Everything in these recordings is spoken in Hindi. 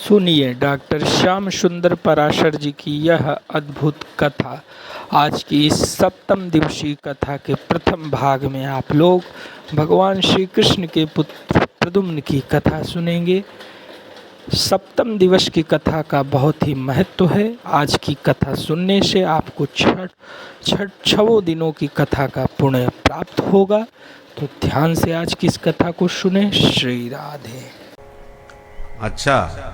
सुनिए डॉक्टर श्याम सुंदर पराशर जी की यह अद्भुत कथा। आज की इस सप्तम दिवसीय कथा के प्रथम भाग में आप लोग भगवान श्री कृष्ण के पुत्र प्रद्युम्न की कथा सुनेंगे। सप्तम दिवस की कथा का बहुत ही महत्व है। आज की कथा सुनने से आपको छठों दिनों की कथा का पुण्य प्राप्त होगा। तो ध्यान से आज की इस कथा को सुने। श्री राधे। अच्छा,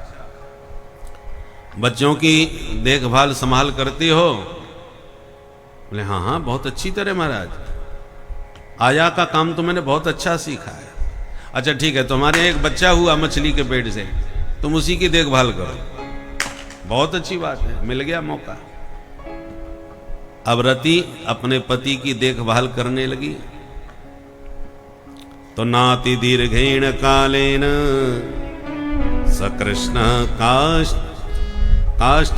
बच्चों की देखभाल संभाल करती हो? बोले हाँ हाँ, बहुत अच्छी तरह महाराज। आया का काम तो मैंने बहुत अच्छा सीखा है। अच्छा ठीक है, तुम्हारे एक बच्चा हुआ मछली के पेट से, तुम उसी की देखभाल करो। बहुत अच्छी बात है, मिल गया मौका। अब रति अपने पति की देखभाल करने लगी। तो नाति दीर्घेण कालेन सकृष्ण काष्ठयौवनः।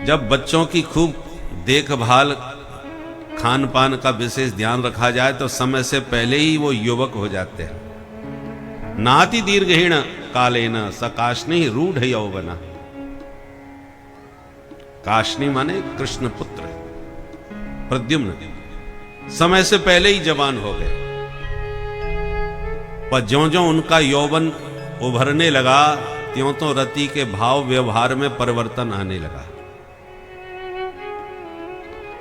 जब बच्चों की खूब देखभाल, खान पान का विशेष ध्यान रखा जाए तो समय से पहले ही वो युवक हो जाते हैं। नाति दीर्घेण कालेन स काष्णी रूढ़ यौवनः। काष्णी माने कृष्ण पुत्र प्रद्युम्न समय से पहले ही जवान हो गए। पर ज्यों-ज्यों उनका यौवन उभरने लगा, त्यों रति के भाव व्यवहार में परिवर्तन आने लगा।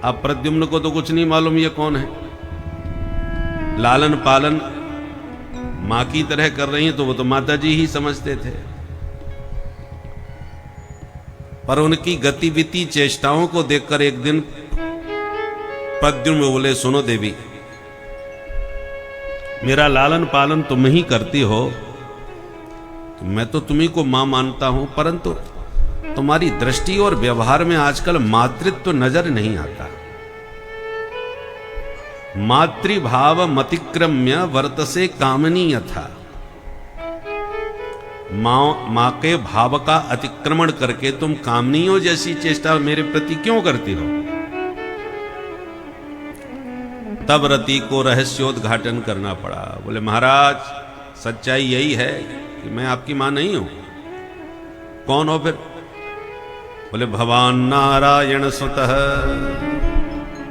अब प्रद्युम्न को तो कुछ नहीं मालूम ये कौन है। लालन पालन मां की तरह कर रही हैं तो वो तो माता जी ही समझते थे। पर उनकी गतिविधि चेष्टाओं को देखकर एक दिन प्रद्युम्न बोले, सुनो देवी, मेरा लालन पालन तुम ही करती हो, तो मैं तो तुम्ही को मां मानता हूं, परंतु तुम्हारी दृष्टि और व्यवहार में आजकल मातृत्व नजर नहीं आता। मातृभाव मतिक्रम्य वर्तसे कामनी यथा। मां के भाव का अतिक्रमण करके तुम कामनियों जैसी चेष्टा मेरे प्रति क्यों करती हो? तब रति को रहस्योद्घाटन करना पड़ा। बोले महाराज, सच्चाई यही है कि मैं आपकी मां नहीं हूं। कौन हो फिर? बोले भगवान नारायण स्वतः।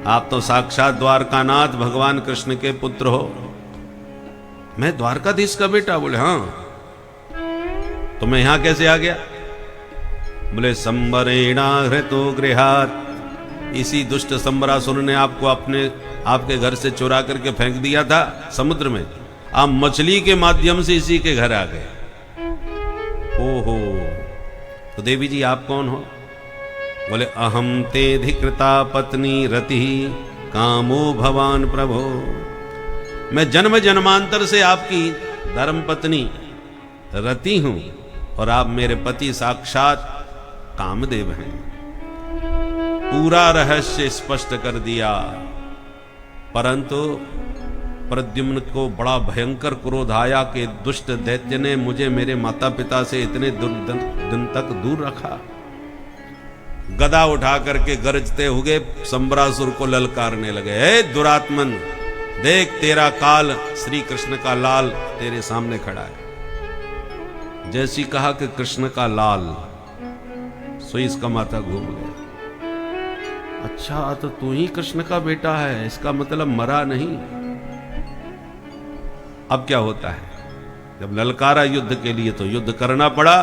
आप तो साक्षात द्वारकानाथ भगवान कृष्ण के पुत्र हो। मैं द्वारकाधीश का बेटा? बोले हाँ। तो मैं यहां कैसे आ गया? बोले संबरेणा हृतो गृहात। इसी दुष्ट संबरासुर ने आपको आपके घर से चुरा करके फेंक दिया था समुद्र में। आप मछली के माध्यम से इसी के घर आ गए। ओहो, तो देवी जी आप कौन हो? बोले अहम ते धिकृता पत्नी रति कामो भवान प्रभो। मैं जन्म जन्मांतर से आपकी धर्म पत्नी रति हूं और आप मेरे पति साक्षात कामदेव हैं। पूरा रहस्य स्पष्ट कर दिया। परंतु प्रद्युम्न को बड़ा भयंकर क्रोध आया कि दुष्ट दैत्य ने मुझे मेरे माता पिता से इतने दिन तक दूर रखा। गदा उठा करके गरजते हुए संबरासुर को ललकारने लगे, हे दुरात्मन, देख तेरा काल श्री कृष्ण का लाल तेरे सामने खड़ा है। जैसी कहा कि कृष्ण का लाल, सो इसका माथा घूम गया। अच्छा, तो तू ही कृष्ण का बेटा है, इसका मतलब मरा नहीं। अब क्या होता है, जब ललकारा युद्ध के लिए तो युद्ध करना पड़ा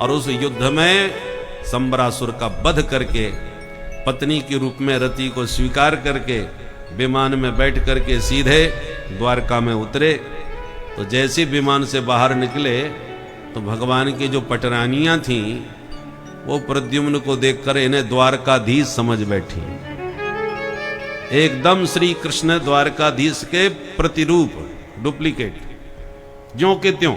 और उस युद्ध में संबरासुर का वध करके पत्नी के रूप में रति को स्वीकार करके विमान में बैठ करके सीधे द्वारका में उतरे। तो जैसे विमान से बाहर निकले तो भगवान की जो पटरानियां थीं वो प्रद्युम्न को देखकर इन्हें द्वारकाधीश समझ बैठी। एकदम श्री कृष्ण द्वारकाधीश के प्रतिरूप, डुप्लीकेट, ज्यों के त्यों।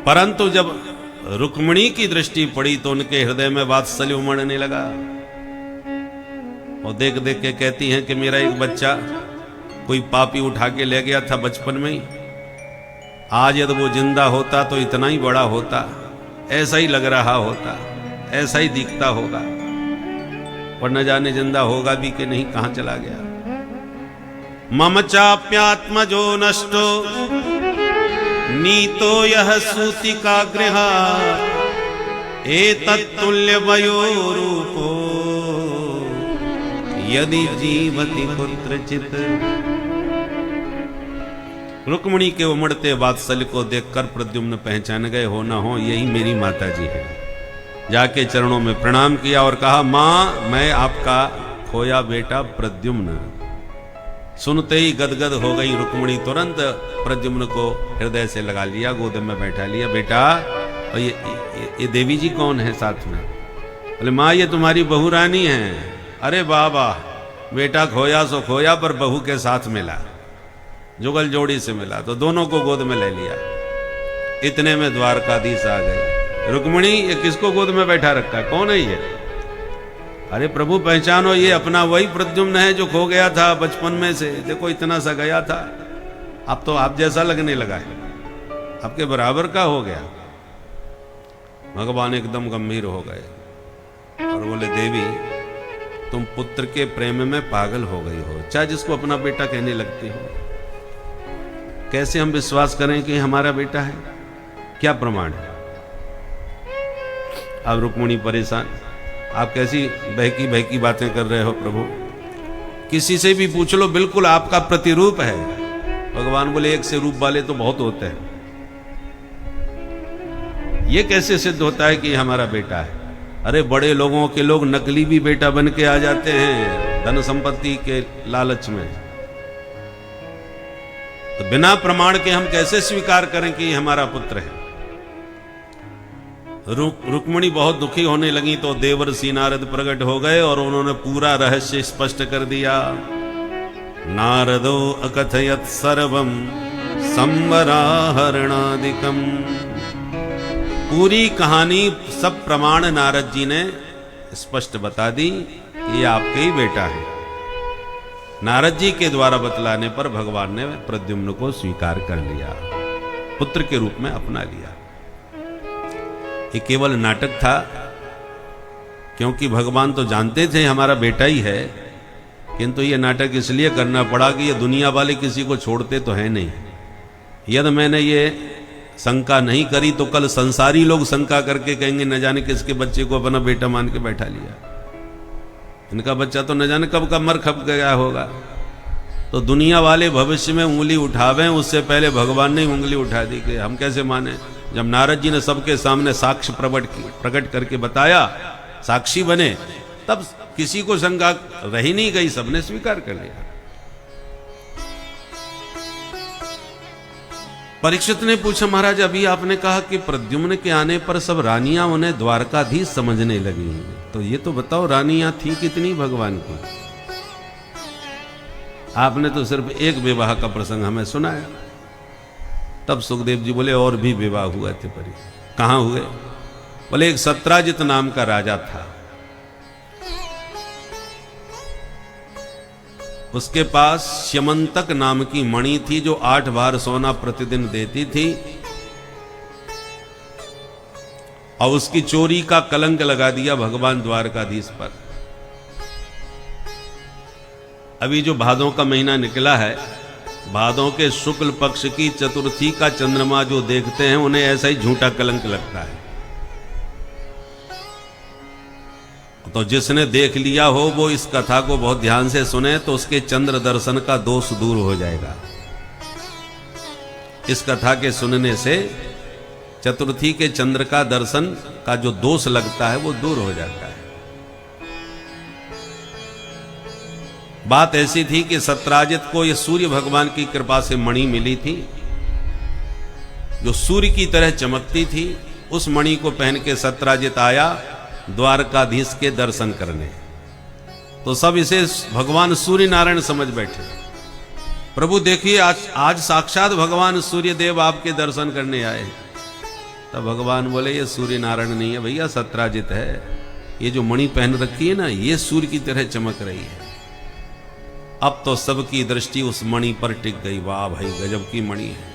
परंतु जब रुक्मिणी की दृष्टि पड़ी तो उनके हृदय में वात्सल्य उमड़ने लगा। और देख देख के कहती हैं कि मेरा एक बच्चा कोई पापी उठा के ले गया था बचपन में ही। आज यदि वो जिंदा होता तो इतना ही बड़ा होता, ऐसा ही लग रहा होता, ऐसा ही दिखता होगा। और न जाने जिंदा होगा भी कि नहीं, कहां चला गया। मम चाप्यात्मजो नष्टो नीतो यह सूतिका गृहा एतत्तुल्य वयो रूपो यदि जीवति कुत्रचित। रुक्मिणी के उमड़ते वात्सल्य को देखकर प्रद्युम्न पहचान गए, हो ना हो यही मेरी माता जी है। जाके चरणों में प्रणाम किया और कहा, मां मैं आपका खोया बेटा प्रद्युम्न। सुनते ही गदगद हो गई रुक्मिणी, तुरंत प्रद्युम्न को हृदय से लगा लिया, गोद में बैठा लिया। बेटा और ये देवी जी कौन है साथ में? बोले माँ ये तुम्हारी बहू रानी है। अरे बाबा, बेटा खोया सो खोया पर बहू के साथ मिला, जुगल जोड़ी से मिला, तो दोनों को गोद में ले लिया। इतने में द्वारकाधीश आ गए। रुक्मिणी ये किसको गोद में बैठा रखा है, कौन है ये? अरे प्रभु पहचानो, ये अपना वही प्रद्युम्न है जो खो गया था बचपन में से। देखो इतना सा गया था, अब तो आप जैसा लगने लगा है, आपके बराबर का हो गया। भगवान एकदम गंभीर हो गए और बोले, देवी तुम पुत्र के प्रेम में पागल हो गई हो, चाहे जिसको अपना बेटा कहने लगती हो। कैसे हम विश्वास करें कि हमारा बेटा है? क्या प्रमाण है? अब रुक्मिणी परेशान, आप कैसी बहकी बहकी बातें कर रहे हो प्रभु, किसी से भी पूछ लो, बिल्कुल आपका प्रतिरूप है। भगवान बोले, एक से रूप वाले तो बहुत होते हैं, ये कैसे सिद्ध होता है कि हमारा बेटा है? अरे बड़े लोगों के लोग नकली भी बेटा बन के आ जाते हैं धन संपत्ति के लालच में। तो बिना प्रमाण के हम कैसे स्वीकार करें कि हमारा पुत्र है? रुक्मिणी बहुत दुखी होने लगी तो देवर्षि नारद प्रकट हो गए और उन्होंने पूरा रहस्य स्पष्ट कर दिया। नारदो अकथयत सर्वम संवराहरणादिकम। पूरी कहानी सब प्रमाण नारद जी ने स्पष्ट बता दी कि ये आपके ही बेटा है। नारद जी के द्वारा बतलाने पर भगवान ने प्रद्युम्न को स्वीकार कर लिया, पुत्र के रूप में अपना लिया। ये केवल नाटक था, क्योंकि भगवान तो जानते थे हमारा बेटा ही है, किंतु ये नाटक इसलिए करना पड़ा कि ये दुनिया वाले किसी को छोड़ते तो है नहीं। यदि मैंने ये शंका नहीं करी तो कल संसारी लोग शंका करके कहेंगे न जाने किसके बच्चे को अपना बेटा मान के बैठा लिया, इनका बच्चा तो न जाने कब का मर खप गया होगा। तो दुनिया वाले भविष्य में उंगली उठावें उससे पहले भगवान ने उंगली उठा दी कि हम कैसे माने। जब नारद जी ने सबके सामने साक्ष्य प्रकट करके बताया, साक्षी बने, तब किसी को शंका रही नहीं गई, सबने स्वीकार कर लिया। परीक्षित ने पूछा, महाराज अभी आपने कहा कि प्रद्युम्न के आने पर सब रानियां उन्हें द्वारकाधीश समझने लगी, तो ये तो बताओ रानियां थी कितनी भगवान की? आपने तो सिर्फ एक विवाह का प्रसंग हमें सुनाया। तब सुखदेव जी बोले, और भी विवाह हुए थे परी। कहां हुए? बोले एक सत्राजित नाम का राजा था, उसके पास श्यमंतक नाम की मणि थी जो 8 बार सोना प्रतिदिन देती थी, और उसकी चोरी का कलंक लगा दिया भगवान द्वारकाधीश पर। अभी जो भादों का महीना निकला है, भादों के शुक्ल पक्ष की चतुर्थी का चंद्रमा जो देखते हैं उन्हें ऐसा ही झूठा कलंक लगता है। तो जिसने देख लिया हो वो इस कथा को बहुत ध्यान से सुने तो उसके चंद्र दर्शन का दोष दूर हो जाएगा। इस कथा के सुनने से चतुर्थी के चंद्र का दर्शन का जो दोष लगता है वो दूर हो जाता है। बात ऐसी थी कि सत्राजित को ये सूर्य भगवान की कृपा से मणि मिली थी जो सूर्य की तरह चमकती थी। उस मणि को पहन के सत्राजित आया द्वारकाधीश के दर्शन करने, तो सब इसे भगवान सूर्य नारायण समझ बैठे। प्रभु देखिए आज साक्षात भगवान सूर्य देव आपके दर्शन करने आए। तब भगवान बोले, ये सूर्य नारायण नहीं है भैया, सत्राजित है। ये जो मणि पहन रखी है ना, ये सूर्य की तरह चमक रही है। अब तो सबकी दृष्टि उस मणि पर टिक गई। वाह भाई, गजब की मणि है।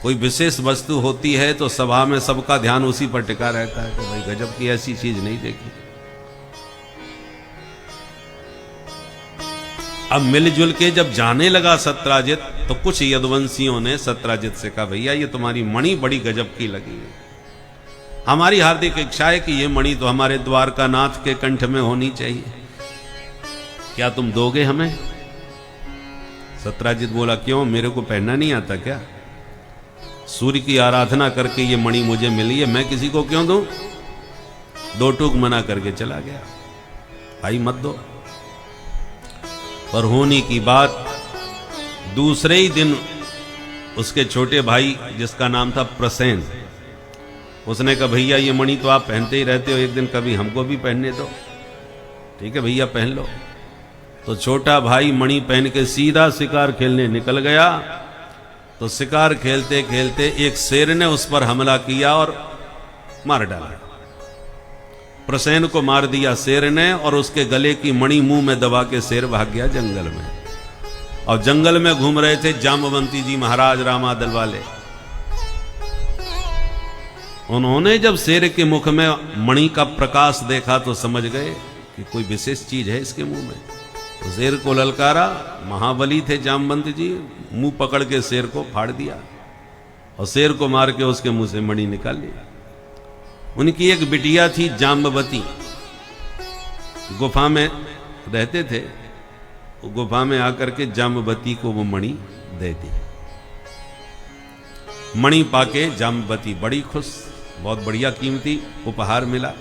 कोई विशेष वस्तु होती है तो सभा में सबका ध्यान उसी पर टिका रहता है कि भाई गजब की ऐसी चीज नहीं देखी। अब मिलजुल के जब जाने लगा सत्राजित, तो कुछ यदुवंशियों ने सत्राजित से कहा, भैया ये तुम्हारी मणि बड़ी गजब की लगी है, हमारी हार्दिक इच्छा है कि ये मणि तो हमारे द्वारका नाथ के कंठ में होनी चाहिए, क्या तुम दोगे हमें? सत्राजित बोला, क्यों, मेरे को पहनना नहीं आता क्या? सूर्य की आराधना करके ये मणि मुझे मिली है, मैं किसी को क्यों दूं? दो टूक मना करके चला गया, भाई मत दो। पर होने की बात, दूसरे ही दिन उसके छोटे भाई जिसका नाम था प्रसेन, उसने कहा, भैया ये मणि तो आप पहनते ही रहते हो, एक दिन कभी हमको भी पहनने दो। ठीक है भैया, पहन लो। तो छोटा भाई मणि पहन के सीधा शिकार खेलने निकल गया। तो शिकार खेलते खेलते एक शेर ने उस पर हमला किया और मार डाला। प्रसेन को मार दिया शेर ने, और उसके गले की मणि मुंह में दबा के शेर भाग गया जंगल में। और जंगल में घूम रहे थे जामवंती जी महाराज रामादल वाले। उन्होंने जब शेर के मुख में मणि का प्रकाश देखा तो समझ गए कि कोई विशेष चीज है इसके मुंह में। तो शेर को ललकारा, महाबली थे जामवंत जी, मुंह पकड़ के शेर को फाड़ दिया और शेर को मार के उसके मुंह से मणि निकाल लिया। उनकी एक बिटिया थी जाम्बवती, गुफा में रहते थे, गुफा में आकर के जाम्बवती को वो मणि दे दी। मणि पाके जाम्बवती बड़ी खुश, बहुत बढ़िया कीमती उपहार मिला।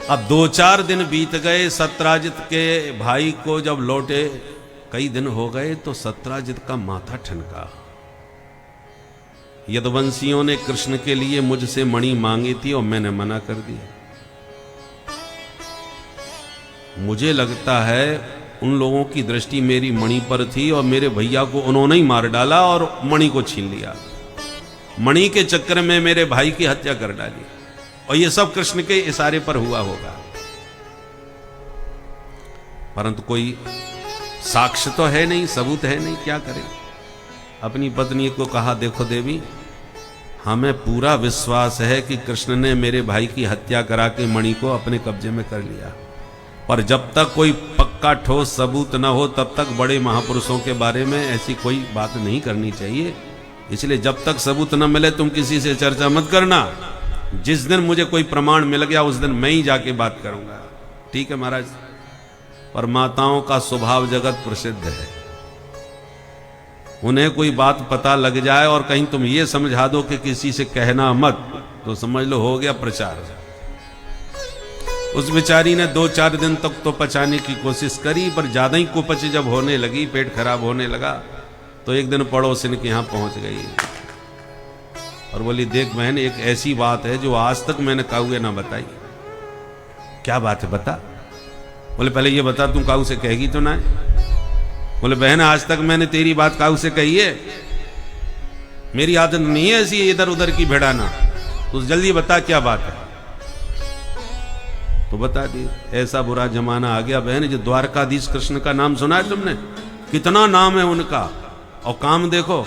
अब 2-4 दिन बीत गए, सत्राजित के भाई को जब लौटे कई दिन हो गए तो सत्राजित का माथा ठनका। यदुवंशियों ने कृष्ण के लिए मुझसे मणि मांगी थी और मैंने मना कर दिया। मुझे लगता है उन लोगों की दृष्टि मेरी मणि पर थी और मेरे भैया को उन्होंने ही मार डाला और मणि को छीन लिया। मणि के चक्कर में मेरे भाई की हत्या कर डाली, और ये सब कृष्ण के इशारे पर हुआ होगा। परंतु कोई साक्ष्य तो है नहीं, सबूत है नहीं, क्या करें। अपनी पत्नी को कहा, देखो देवी, हमें पूरा विश्वास है कि कृष्ण ने मेरे भाई की हत्या करा के मणि को अपने कब्जे में कर लिया, पर जब तक कोई पक्का ठोस सबूत न हो तब तक बड़े महापुरुषों के बारे में ऐसी कोई बात नहीं करनी चाहिए। इसलिए जब तक सबूत न मिले तुम किसी से चर्चा मत करना। जिस दिन मुझे कोई प्रमाण मिल गया उस दिन मैं ही जाके बात करूंगा। ठीक है महाराज। पर माताओं का स्वभाव जगत प्रसिद्ध है, उन्हें कोई बात पता लग जाए और कहीं तुम ये समझा दो कि किसी से कहना मत, तो समझ लो हो गया प्रचार। उस बेचारी ने 2-4 दिन तक तो पचाने की कोशिश करी, पर ज्यादा ही कुपच जब होने लगी, पेट खराब होने लगा, तो एक दिन पड़ोसिन के यहां पहुंच गई और बोली, देख बहन, एक ऐसी बात है जो आज तक मैंने काऊ ना बताई। क्या बात है, बता। बोले, पहले ये बता, तू काऊ से कहेगी तो ना? बोले, बहन, आज तक मैंने तेरी बात काऊ से कही है, मेरी आदत नहीं है ऐसी इधर उधर की भिड़ाना, तो जल्दी बता क्या बात है। तो बता दी। ऐसा बुरा जमाना आ गया बहन, जो द्वारकाधीश कृष्ण का नाम सुना है तुमने? कितना नाम है उनका, और काम देखो,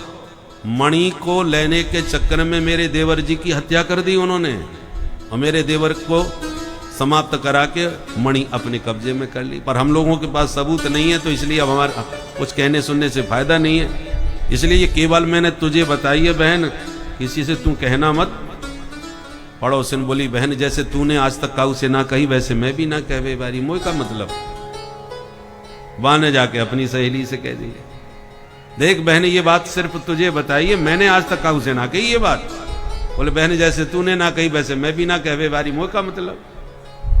मणि को लेने के चक्कर में मेरे देवर जी की हत्या कर दी उन्होंने, और मेरे देवर को समाप्त करा के मणि अपने कब्जे में कर ली। पर हम लोगों के पास सबूत नहीं है, तो इसलिए अब हमारा कुछ कहने सुनने से फायदा नहीं है। इसलिए ये केवल मैंने तुझे बताई है बहन, किसी से तू कहना मत। पड़ोसिन बोली, बहन, जैसे तूने आज तक काऊ से ना कही वैसे मैं भी ना कहवे बारी। मोह का मतलब वाह ने जाके अपनी सहेली से कह दी, देख बहन, ये बात सिर्फ तुझे बताई है, मैंने आज तक काऊ से ना कही ये बात। बोले, बहन, जैसे तूने ना कही वैसे मैं भी ना कहवे बारी। मोह का मतलब।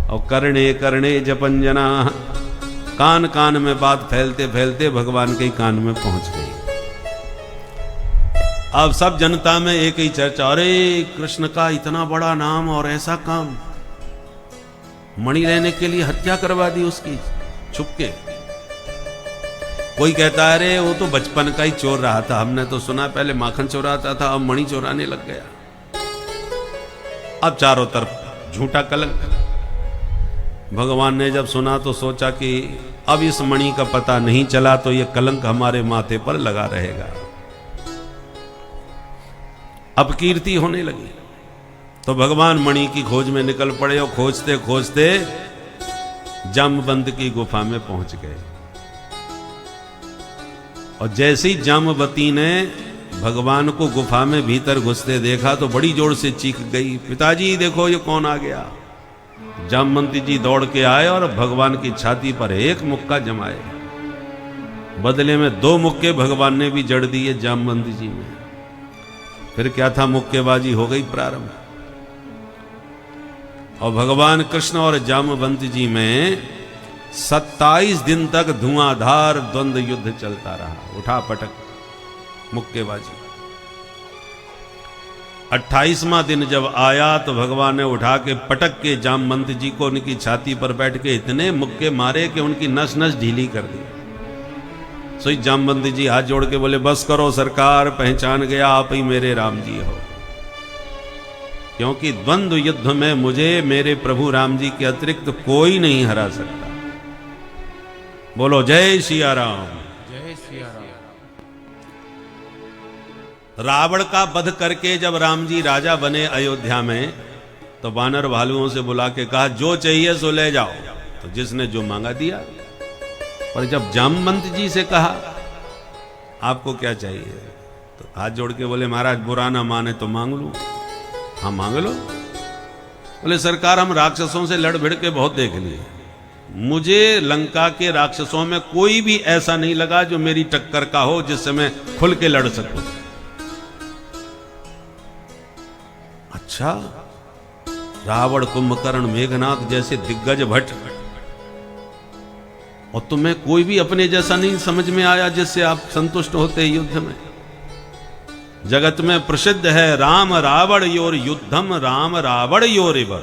और करणे करणे जपंजना, कान कान में बात फैलते फैलते भगवान के कान में पहुंच गई। अब सब जनता में एक ही चर्चा, अरे कृष्ण का इतना बड़ा नाम और ऐसा काम, मणि लेने के लिए हत्या करवा दी उसकी छुपके। कोई कहता है, अरे वो तो बचपन का ही चोर रहा था, हमने तो सुना पहले माखन चोराता था, अब मणि चोराने लग गया। अब चारों तरफ झूठा कलंक। भगवान ने जब सुना तो सोचा कि अब इस मणि का पता नहीं चला तो ये कलंक हमारे माथे पर लगा रहेगा। अपकीर्ति होने लगी, तो भगवान मणि की खोज में निकल पड़े, और खोजते खोजते जामवंत की गुफा में पहुंच गए। और जैसे ही जामवती ने भगवान को गुफा में भीतर घुसते देखा तो बड़ी जोर से चीख गई, पिताजी देखो ये कौन आ गया। जामवंती जी दौड़ के आए और भगवान की छाती पर एक मुक्का जमाए। बदले में 2 मुक्के भगवान ने भी जड़ दिए जामवंती जी में। फिर क्या था, मुक्केबाजी हो गई प्रारंभ। और भगवान कृष्ण और जामवंती जी में 27 दिन तक धुआंधार द्वंद्व युद्ध चलता रहा, उठा पटक मुक्केबाजी। 28वां दिन जब आया तो भगवान ने उठा के पटक के जामवंत जी को उनकी छाती पर बैठ के इतने मुक्के मारे कि उनकी नस नस ढीली कर दी। सोई जामवंत जी हाथ जोड़ के बोले, बस करो सरकार, पहचान गया आप ही मेरे राम जी हो। क्योंकि द्वंद्व युद्ध में मुझे मेरे प्रभु राम जी के अतिरिक्त कोई नहीं हरा सकता। बोलो जय सिया राम। जय सिया राम। रावण का वध करके जब राम जी राजा बने अयोध्या में, तो वानर भालुओं से बुला के कहा, जो चाहिए सो ले जाओ। तो जिसने जो मांगा दिया। पर जब जामवंत जी से कहा, आपको क्या चाहिए, तो हाथ जोड़ के बोले, महाराज बुरा ना माने तो मांग लूं। हाँ मांग लो। बोले सरकार, हम राक्षसों से लड़ भिड़ के बहुत देख लिए, मुझे लंका के राक्षसों में कोई भी ऐसा नहीं लगा जो मेरी टक्कर का हो, जिससे मैं खुल के लड़ सकूं। अच्छा, रावण, कुंभकर्ण, मेघनाथ जैसे दिग्गज भट्ट, और तुम्हें कोई भी अपने जैसा नहीं समझ में आया जिससे आप संतुष्ट होते युद्ध में। जगत में प्रसिद्ध है राम रावण योर युद्धम, राम रावण योरिव।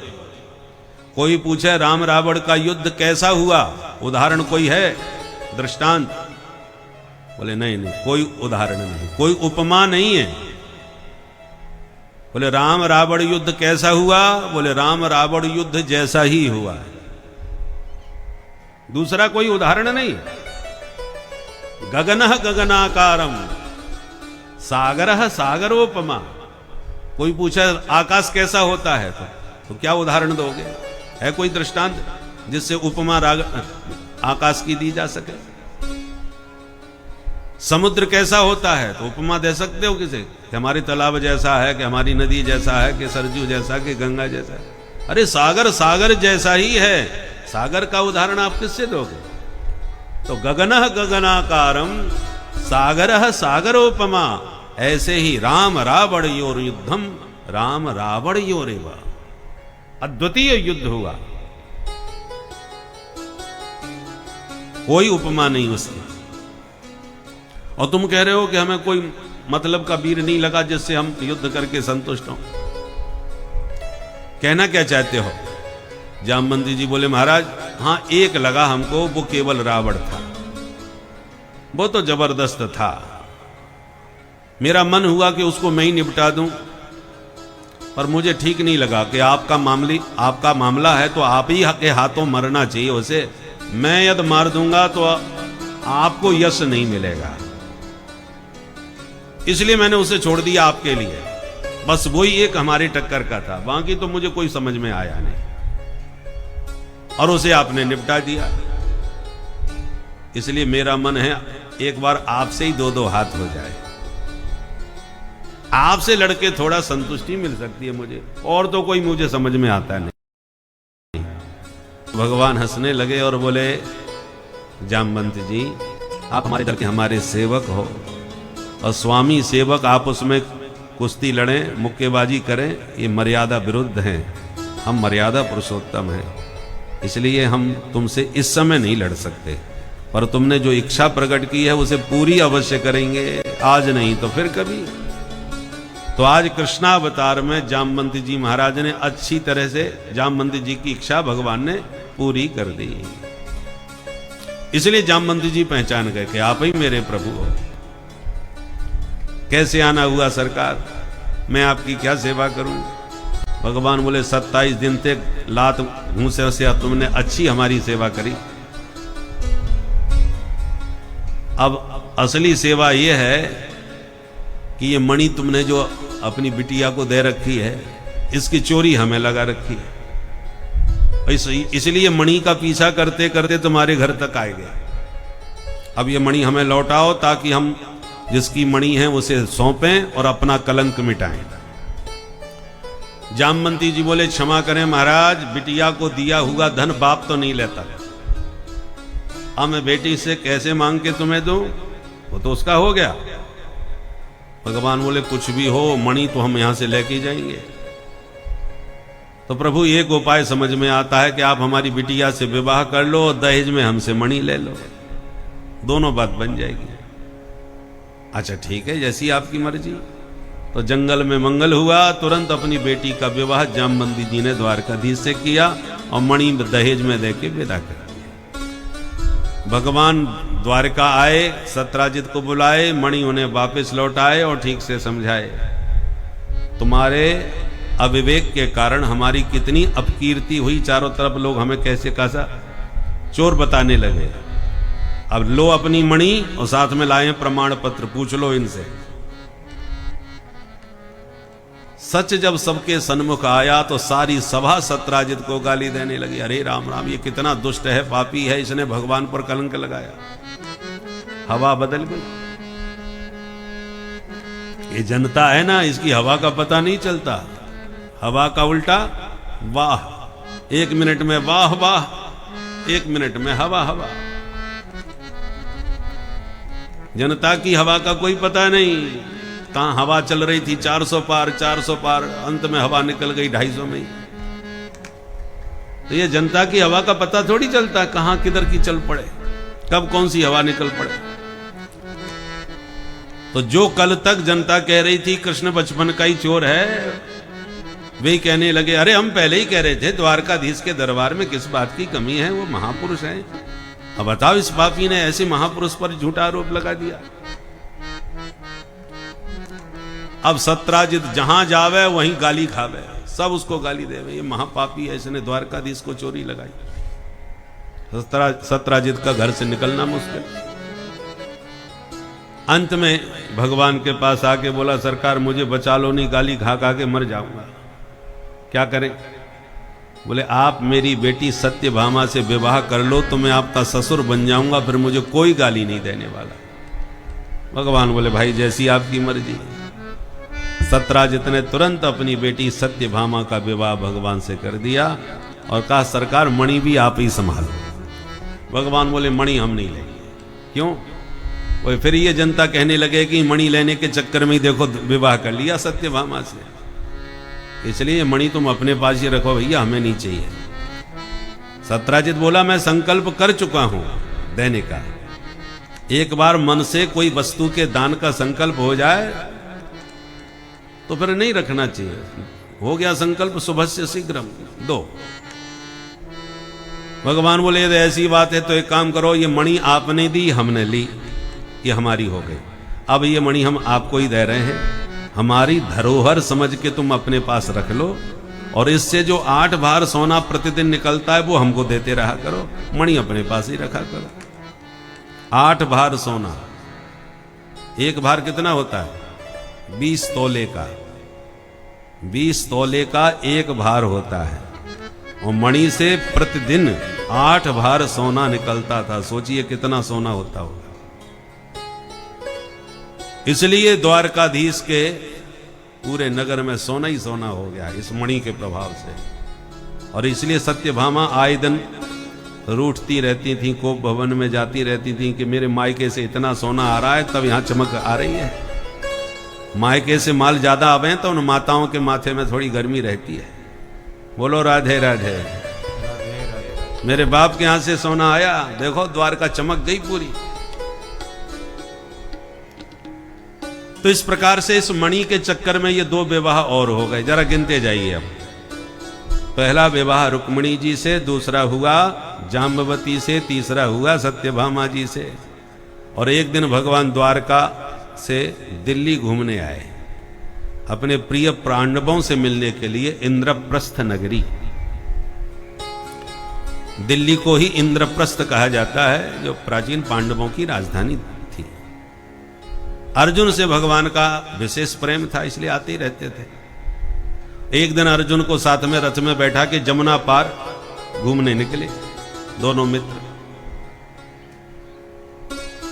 कोई पूछे राम रावण का युद्ध कैसा हुआ, उदाहरण कोई है, दृष्टांत? बोले नहीं नहीं, कोई उदाहरण नहीं, कोई उपमा नहीं है। बोले राम रावण युद्ध कैसा हुआ? बोले राम रावण युद्ध जैसा ही हुआ है, दूसरा कोई उदाहरण नहीं। गगनः गगनाकारम, सागरः सागरोपमा। कोई पूछे आकाश कैसा होता है, तो क्या उदाहरण दोगे? है कोई दृष्टांत जिससे उपमा आकाश की दी जा सके? समुद्र कैसा होता है तो उपमा दे सकते हो किसे, कि हमारी तालाब जैसा है, कि हमारी नदी जैसा है, कि सरजू जैसा, कि गंगा जैसा है। अरे सागर सागर जैसा ही है, सागर का उदाहरण आप किससे दोगे? तो गगनः गगनाकारम, सागरः सागरोपमा। ऐसे ही राम रावण योर युद्धम, राम रावण योरेव। अद्वितीय युद्ध हुआ, कोई उपमा नहीं उसकी। और तुम कह रहे हो कि हमें कोई मतलब का वीर नहीं लगा जिससे हम युद्ध करके संतुष्ट हों। कहना क्या चाहते हो? जामवंत जी बोले, महाराज हां एक लगा हमको, वो केवल रावण था, वो तो जबरदस्त था। मेरा मन हुआ कि उसको मैं ही निपटा दूं, पर मुझे ठीक नहीं लगा कि आपका मामला है तो आप ही के हाथों मरना चाहिए उसे। मैं यदि मार दूंगा तो आपको यश नहीं मिलेगा, इसलिए मैंने उसे छोड़ दिया आपके लिए। बस वही एक हमारी टक्कर का था, बाकी तो मुझे कोई समझ में आया नहीं, और उसे आपने निपटा दिया। इसलिए मेरा मन है एक बार आपसे ही 2-2 हाथ हो जाए, आपसे लड़के थोड़ा संतुष्टि मिल सकती है मुझे, और तो कोई मुझे समझ में आता नहीं। भगवान हंसने लगे और बोले, जामवंत जी आप हमारे दर के हमारे सेवक हो, और स्वामी सेवक आपस में कुश्ती लड़ें, मुक्केबाजी करें, ये मर्यादा विरुद्ध है। हम मर्यादा पुरुषोत्तम हैं, इसलिए हम तुमसे इस समय नहीं लड़ सकते, पर तुमने जो इच्छा प्रकट की है उसे पूरी अवश्य करेंगे, आज नहीं तो फिर कभी। तो आज कृष्णावतार में जामवंत जी महाराज ने अच्छी तरह से जामवंत जी की इच्छा भगवान ने पूरी कर दी। इसलिए जामवंत जी पहचान गए कि आप ही मेरे प्रभु हो। कैसे आना हुआ सरकार, मैं आपकी क्या सेवा करूं? भगवान बोले, 27 दिन तक लात घूंसे से तुमने अच्छी हमारी सेवा करी। अब असली सेवा यह है कि ये मणि तुमने जो अपनी बिटिया को दे रखी है, इसकी चोरी हमें लगा रखी है। इसलिए मणि का पीछा करते करते तुम्हारे घर तक आए गए। अब ये मणि हमें लौटाओ ताकि हम जिसकी मणि है उसे सौंपें और अपना कलंक मिटाएं। जामवंती जी बोले क्षमा करें महाराज, बिटिया को दिया हुआ धन बाप तो नहीं लेता। अब मैं बेटी से कैसे मांग के तुम्हें दूं, वो तो उसका हो गया। भगवान बोले कुछ भी हो, मणि तो हम यहां से लेके जाएंगे। तो प्रभु एक उपाय समझ में आता है कि आप हमारी बिटिया से विवाह कर लो और दहेज में हमसे मणि ले लो, दोनों बात बन जाएगी। अच्छा ठीक है, जैसी आपकी मर्जी। तो जंगल में मंगल हुआ, तुरंत अपनी बेटी का विवाह जामवंती जी ने द्वारकाधीश से किया और मणि दहेज में देके विदा कर दिया। भगवान द्वारका आए, सत्राजित को बुलाए, मणि उन्हें वापस लौटाए और ठीक से समझाए, तुम्हारे अविवेक के कारण हमारी कितनी अपकीर्ति हुई, चारों तरफ लोग हमें कैसे कैसा चोर बताने लगे। अब लो अपनी मणि और साथ में लाए प्रमाण पत्र, पूछ लो इनसे। सच जब सबके सन्मुख आया तो सारी सभा सत्राजित को गाली देने लगी। अरे राम राम, ये कितना दुष्ट है, पापी है, इसने भगवान पर कलंक लगाया। हवा बदल गई। ये जनता है ना, इसकी हवा का पता नहीं चलता। हवा का उल्टा वाह, 1 मिनट में वाह वाह, 1 मिनट में हवा हवा। जनता की हवा का कोई पता नहीं। कहां हवा चल रही थी 400 पार 400 पार, अंत में हवा निकल गई 250 में। तो ये जनता की हवा का पता थोड़ी चलता, कहां किधर की चल पड़े, कब कौन सी हवा निकल पड़े। तो जो कल तक जनता कह रही थी कृष्ण बचपन का ही चोर है, वे कहने लगे अरे हम पहले ही कह रहे थे द्वारकाधीश के दरबार में किस बात की कमी है, वो महापुरुष है। अब बताओ इस पापी ने ऐसे महापुरुष पर झूठा आरोप लगा दिया। अब सत्राजित जहां जावे वहीं गाली खावे, सब उसको गाली देवे, ये महापापी है, इसने द्वारकाधीश को चोरी लगाई। सत्राजित का घर से निकलना मुश्किल। अंत में भगवान के पास आके बोला सरकार मुझे बचा लो, नहीं गाली खा खा के मर जाऊंगा, क्या करें। बोले आप मेरी बेटी सत्यभामा से विवाह कर लो तो मैं आपका ससुर बन जाऊंगा, फिर मुझे कोई गाली नहीं देने वाला। भगवान बोले भाई जैसी आपकी मर्जी। सत्राजित ने तुरंत अपनी बेटी सत्यभामा का विवाह भगवान से कर दिया और कहा सरकार मणि भी आप ही संभालो। भगवान बोले मणि हम नहीं लेंगे। क्यों? वो फिर ये जनता कहने लगे कि मणि लेने के चक्कर में ही देखो विवाह कर लिया सत्यभामा से, इसलिए मणि तुम अपने पास ही रखो भैया, हमें नहीं चाहिए। सत्राजित बोला मैं संकल्प कर चुका हूं देने का। एक बार मन से कोई वस्तु के दान का संकल्प हो जाए तो फिर नहीं रखना चाहिए। हो गया संकल्प, सुबह से शीघ्र दो। भगवान बोले यदि ऐसी बात है तो एक काम करो, ये मणि आपने दी हमने ली, ये हमारी हो गई। अब ये मणि हम आपको ही दे रहे हैं, हमारी धरोहर समझ के तुम अपने पास रख लो और इससे जो 8 भार सोना प्रतिदिन निकलता है वो हमको देते रहा करो, मणि अपने पास ही रखा करो। 8 भार सोना, एक भार कितना होता है? 20 तोले का। 20 तोले का एक भार होता है और मणि से प्रतिदिन 8 भार सोना निकलता था। सोचिए कितना सोना होता होगा। इसलिए द्वारकाधीश के पूरे नगर में सोना ही सोना हो गया इस मणि के प्रभाव से। और इसलिए सत्यभामा आए दिन रूठती रहती थी, कोप भवन में जाती रहती थी कि मेरे मायके से इतना सोना आ रहा है, तब यहां चमक आ रही है। मायके से माल ज्यादा आवे तो उन माताओं के माथे में थोड़ी गर्मी रहती है। बोलो राधे राधे। मेरे बाप के यहां से सोना आया, देखो द्वारका चमक गई पूरी। तो इस प्रकार से इस मणि के चक्कर में ये 2 विवाह और हो गए। जरा गिनते जाइए। अब पहला विवाह रुक्मिणी जी से, दूसरा हुआ जाम्बवती से, तीसरा हुआ सत्यभामा जी से। और एक दिन भगवान द्वारका से दिल्ली घूमने आए अपने प्रिय पांडवों से मिलने के लिए। इंद्रप्रस्थ नगरी, दिल्ली को ही इंद्रप्रस्थ कहा जाता है, जो प्राचीन पांडवों की राजधानी थी। अर्जुन से भगवान का विशेष प्रेम था, इसलिए आते ही रहते थे। एक दिन अर्जुन को साथ में रथ में बैठा के जमुना पार घूमने निकले दोनों मित्र।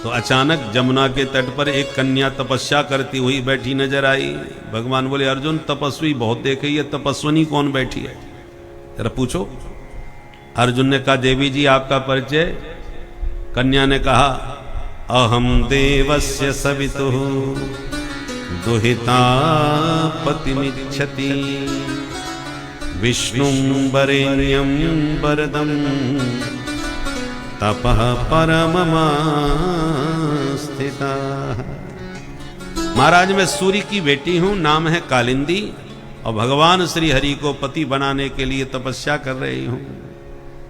तो अचानक जमुना के तट पर एक कन्या तपस्या करती हुई बैठी नजर आई। भगवान बोले, अर्जुन तपस्वी बहुत देखे, ये तपस्विनी कौन बैठी है, जरा पूछो। अर्जुन ने कहा, देवी जी आपका परिचय। कन्या ने कहा, अहम देवस्य सवितुः दुहिता पतिमिच्छति विष्णुं वरेण्यं वरदं तपः परममा स्थिता। महाराज मैं सूर्य की बेटी हूं, नाम है कालिंदी, और भगवान श्री हरि को पति बनाने के लिए तपस्या कर रही हूं।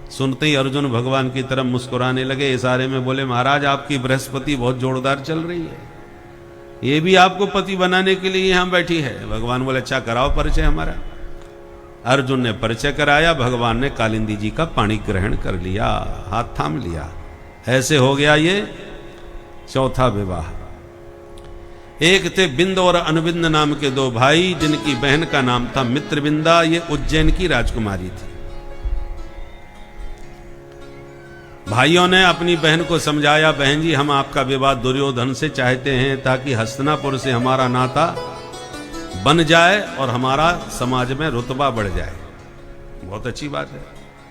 सुनते ही अर्जुन भगवान की तरफ मुस्कुराने लगे, इशारे में बोले, महाराज आपकी बृहस्पति बहुत जोरदार चल रही है, ये भी आपको पति बनाने के लिए यहां बैठी है। भगवान बोले, अच्छा कराओ परिचय हमारा। अर्जुन ने परिचय कराया। भगवान ने कालिंदी जी का पाणी ग्रहण कर लिया, हाथ थाम लिया। ऐसे हो गया ये चौथा विवाह। एक थे बिंद और अनुबिंद नाम के दो भाई, जिनकी बहन का नाम था मित्रबिंदा। ये उज्जैन की राजकुमारी थी। भाइयों ने अपनी बहन को समझाया, बहन जी हम आपका विवाह दुर्योधन से चाहते हैं, ताकि हस्तिनापुर से हमारा नाता बन जाए और हमारा समाज में रुतबा बढ़ जाए। बहुत अच्छी बात है,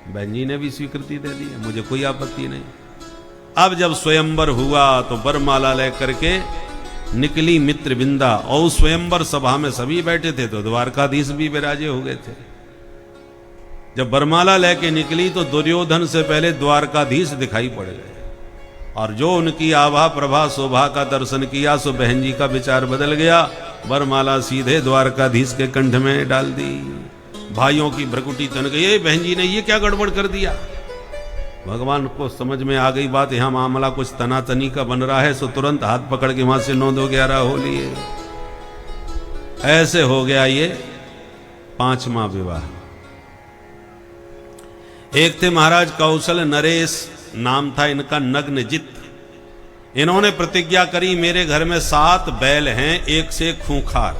बहन जी ने भी स्वीकृति दे दी, मुझे कोई आपत्ति नहीं। अब जब स्वयंवर हुआ तो वरमाला लेकर के निकली मित्रबिंदा, और स्वयंवर सभा में सभी बैठे थे, तो द्वारकाधीश भी विराजे हो गए थे। जब वरमाला लेके निकली तो दुर्योधन से पहले द्वारकाधीश दिखाई पड़ गए, और जो उनकी आभा प्रभा शोभा का दर्शन किया, सो बहन जी का विचार बदल गया। वरमाला सीधे द्वारकाधीश के कंठ में डाल दी। भाइयों की भ्रकुटी तन गई, बहन जी ने ये क्या गड़बड़ कर दिया। भगवान को समझ में आ गई बात, यहां मामला कुछ तनातनी का बन रहा है, सो तुरंत हाथ पकड़ के वहां से 9-2-11 हो लिए। ऐसे हो गया ये पांचवा विवाह। एक थे महाराज कौशल नरेश, नाम था इनका नग्नजित। इन्होंने प्रतिज्ञा करी, मेरे घर में 7 बैल हैं, एक से एक खूंखार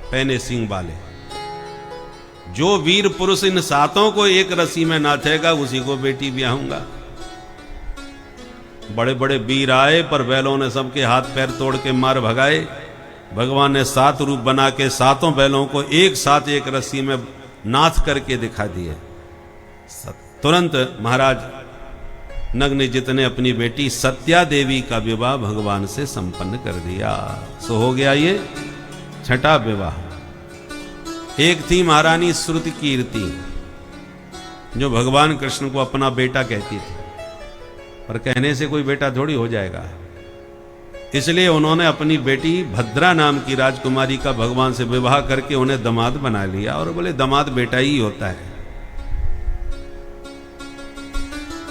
पहने सींग वाले। जो वीर पुरुष इन 7 को एक रस्सी में नाचेगा, उसी को बेटी ब्याहूंगा। बड़े बड़े वीर आए, पर बैलों ने सबके हाथ पैर तोड़ के मार भगाए। भगवान ने 7 रूप बना के 7 बैलों को एक साथ एक रस्सी में नाथ करके दिखा दिए। तुरंत महाराज नग्नजित ने अपनी बेटी सत्या देवी का विवाह भगवान से संपन्न कर दिया। सो हो गया ये छठा विवाह। एक थी महारानी श्रुति कीर्ति, जो भगवान कृष्ण को अपना बेटा कहती थी, पर कहने से कोई बेटा थोड़ी हो जाएगा। इसलिए उन्होंने अपनी बेटी भद्रा नाम की राजकुमारी का भगवान से विवाह करके उन्हें दामाद बना लिया, और बोले दामाद बेटा ही होता है।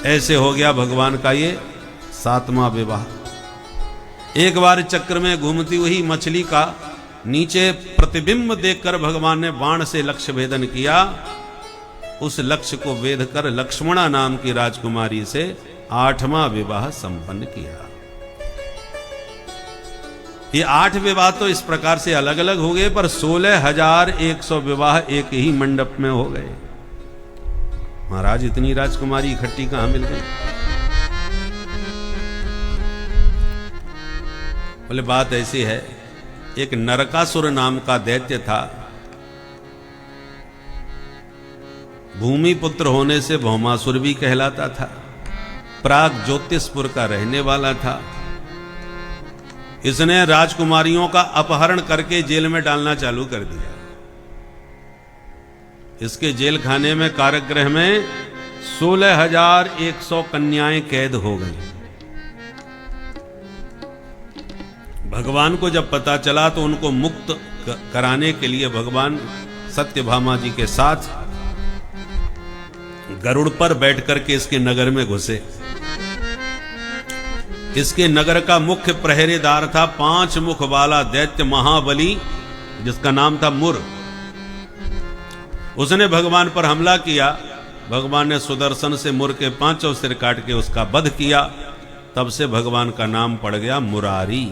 ऐसे हो गया भगवान का ये 7वां विवाह। एक बार चक्र में घूमती हुई मछली का नीचे प्रतिबिंब देखकर भगवान ने बाण से लक्ष्य भेदन किया। उस लक्ष्य को वेध कर लक्ष्मणा नाम की राजकुमारी से 8वां विवाह संपन्न किया। ये 8 विवाह तो इस प्रकार से अलग अलग हो गए, पर 16,100 विवाह एक ही मंडप में हो गए। महाराज इतनी राजकुमारी इकट्ठी कहां मिल गई। बोले बात ऐसी है, एक नरकासुर नाम का दैत्य था। भूमि पुत्र होने से भौमासुर भी कहलाता था। प्राग ज्योतिषपुर का रहने वाला था। इसने राजकुमारियों का अपहरण करके जेल में डालना चालू कर दिया। इसके जेल खाने में कारागृह में 16,100 कन्याएं कैद हो गई। भगवान को जब पता चला तो उनको मुक्त कराने के लिए भगवान सत्यभामा जी के साथ गरुड़ पर बैठ करके इसके नगर में घुसे। इसके नगर का मुख्य प्रहरीदार था 5 मुख वाला दैत्य महाबली, जिसका नाम था मुर। उसने भगवान पर हमला किया। भगवान ने सुदर्शन से मुर के 5 सिर काट के उसका वध किया। तब से भगवान का नाम पड़ गया मुरारी।